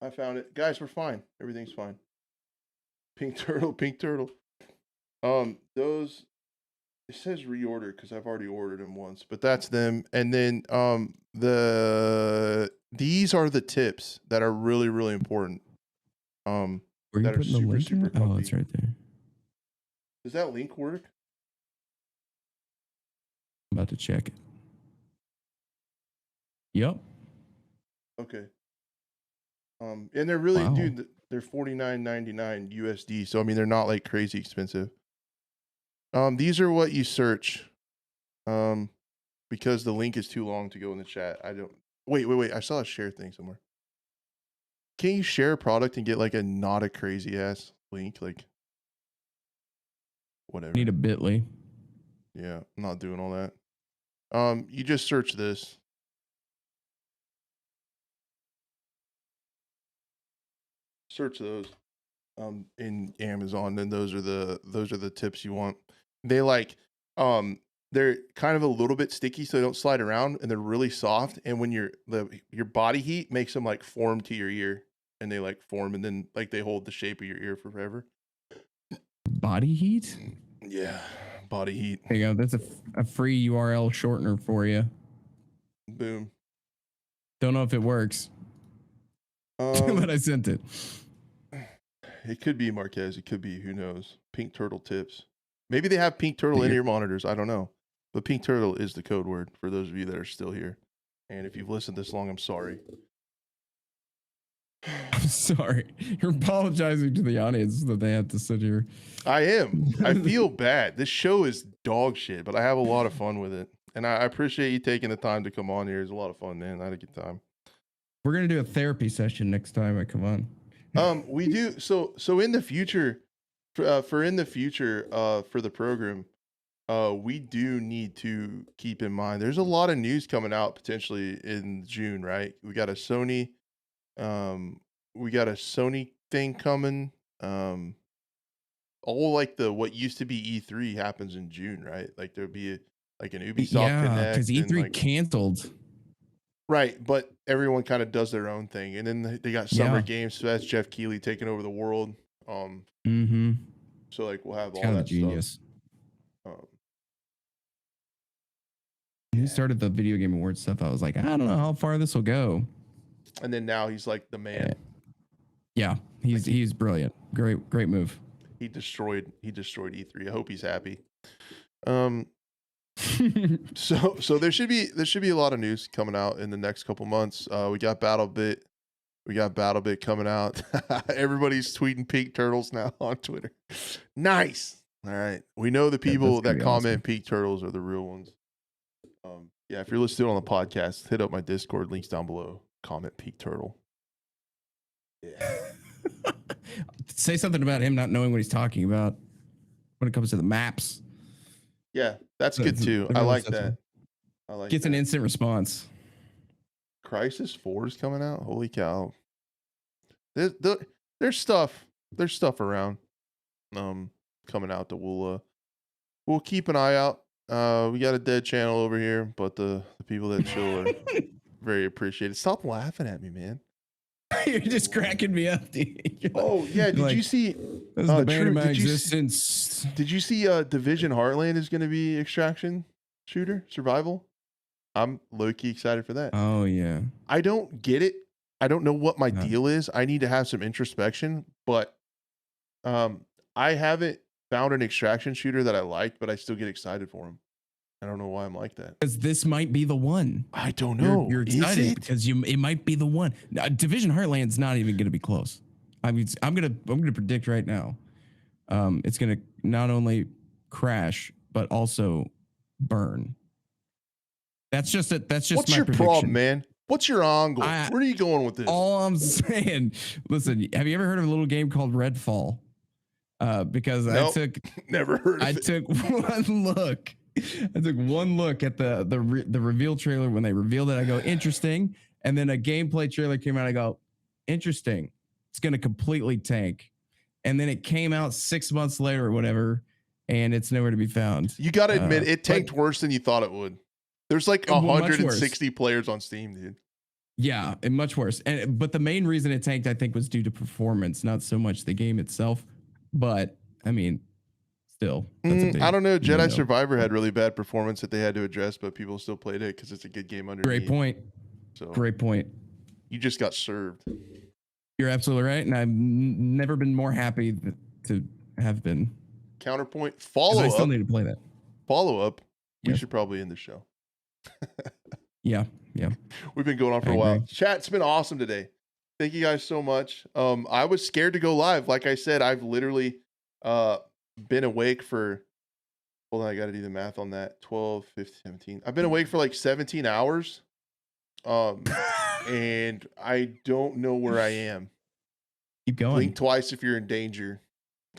I found it. Guys, we're fine. Everything's fine. Pink turtle. Those, it says reorder because I've already ordered them once, but that's them. And then these are the tips that are really, really important. Where you that are putting the link super in? Oh, it's right there. Does that link work? I'm about to check it. Yep. Okay. And they're really, dude, they're $49.99 USD. So I mean, they're not like crazy expensive. These are what you search. Because the link is too long to go in the chat. I don't wait. I saw a share thing somewhere. Can you share a product and get like a not a crazy ass link? Like whatever. Need a bit.ly. Yeah, I'm not doing all that. You just search this. Search those in Amazon, and those are the tips you want. They like they're kind of a little bit sticky so they don't slide around, and they're really soft, and when your body heat makes them like form to your ear, and they like form, and then like they hold the shape of your ear for forever. Body heat? Yeah, body heat. There you go. That's a free URL shortener for you. Boom. Don't know if it works. But I sent it. It could be Marquez. It could be, who knows? Pink turtle tips. Maybe they have pink turtle in ear monitors. I don't know. But pink turtle is the code word for those of you that are still here. And if you've listened this long, I'm sorry. I'm sorry. You're apologizing to the audience that they have to sit here. I am. I feel bad. This show is dog shit, but I have a lot of fun with it. And I appreciate you taking the time to come on here. It's a lot of fun, man. I had a good time. We're going to do a therapy session next time I come on. We do. So in the future, for the program, we do need to keep in mind, there's a lot of news coming out potentially in June, right? We got a Sony thing coming. All like what used to be E3 happens in June, right? Like there'll be like an Ubisoft Connect. Because E3 canceled. Right, but everyone kind of does their own thing, and then they got Summer Games Fest, Jeff Keighley taking over the world. So like we'll have all that genius stuff. He started the video game awards stuff. I was like, I don't know how far this will go. And then now he's like the man. Yeah, he's brilliant. Great move. He destroyed E3. I hope he's happy. So there should be a lot of news coming out in the next couple months. We got BattleBit coming out. Everybody's tweeting pink turtles now on Twitter. Nice. All right. We know the people that comment pink turtles are the real ones. Yeah, if you're listening on the podcast, hit up my Discord, links down below. Comment pink turtle. Yeah. Say something about him not knowing what he's talking about when it comes to the maps. Yeah, that's good too. I like that. I like Gets that. an instant response. Crisis 4 is coming out. Holy cow. There's stuff. There's stuff around coming out that we'll keep an eye out. We got a dead channel over here, but the people that chill are very appreciated. Stop laughing at me, man. You're just cracking me up, dude. Oh yeah, did you see this is the bane of my did existence. did you see Division Heartland is going to be extraction shooter survival? I'm low-key excited for that. Oh yeah. I don't get it. I don't know what my deal is. I need to have some introspection, but I haven't found an extraction shooter that I like, but I still get excited for them. I don't know why I'm like that. Because this might be the one. I don't know. You're excited because it might be the one. Division Heartland's not even going to be close. I mean, I'm gonna predict right now. It's gonna not only crash but also burn. That's just What's my your prediction. problem, man? What's your angle? Where are you going with this? All I'm saying, listen, have you ever heard of a little game called Redfall? Because nope, I took never heard of it. I took one look. I took one look at the reveal trailer when they revealed it. I go, interesting. And then a gameplay trailer came out. I go, interesting. It's going to completely tank. And then it came out 6 months later or whatever, and it's nowhere to be found. You got to admit, it tanked worse than you thought it would. There's like 160 players on Steam, dude. Yeah, and much worse. But the main reason it tanked, I think, was due to performance, not so much the game itself. But I mean, still, I don't know. Jedi Survivor had really bad performance that they had to address, but people still played it because it's a good game underneath. Great point. So great point. You just got served. You're absolutely right, and I've never been more happy to have been. Counterpoint. Follow up. I still need to play that. Follow up. We should probably end the show. Yeah. We've been going on for a while. Chat, it's been awesome today. Thank you guys so much. I was scared to go live. Like I said, I've literally been awake for, hold on, I got to do the math on that. 12, 15, 17. I've been awake for like 17 hours. And I don't know where I am. Keep going. Blink twice if you're in danger.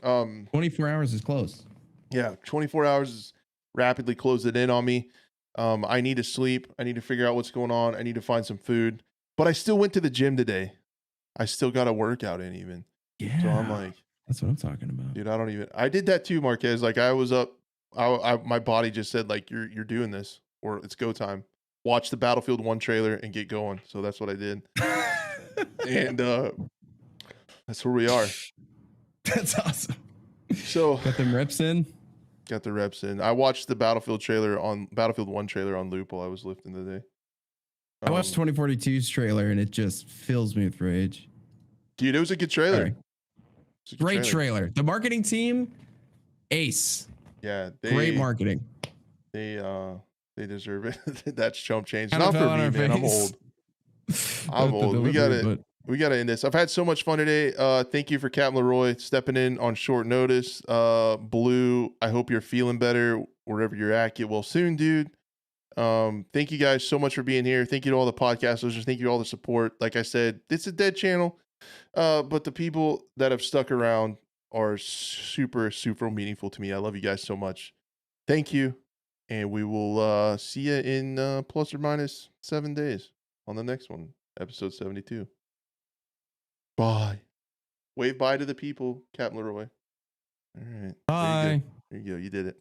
24 hours is close. Yeah, 24 hours is rapidly closing in on me. I need to sleep. I need to figure out what's going on. I need to find some food. But I still went to the gym today. I still got a workout in even. Yeah. So I'm like, that's what I'm talking about. Dude, I did that too, Marquez. Like I was up, my body just said like, you're doing this or it's go time. Watch the Battlefield 1 trailer and get going. So that's what I did. And that's where we are. That's awesome. So got them reps in. Got the reps in. I watched the Battlefield 1 trailer on loop while I was lifting today. I watched 2042's trailer and it just fills me with rage. Dude, it was a good trailer. Right. Great trailer. The marketing team, ace. Yeah, great marketing. They deserve it. That's chump change. Not for me, man. I'm old. I'm old. We gotta end this. I've had so much fun today. Thank you for Captain Leroy stepping in on short notice. Blue, I hope you're feeling better wherever you're at. Get well soon, dude. Thank you guys so much for being here. Thank you to all the podcasters. Thank you to all the support. Like I said, it's a dead channel. But the people that have stuck around are super, super meaningful to me. I love you guys so much. Thank you. And we will see you in plus or minus 7 days on the next one, episode 72. Bye. Wave bye to the people, Captain Leroy. All right. Bye. There you go. You did it.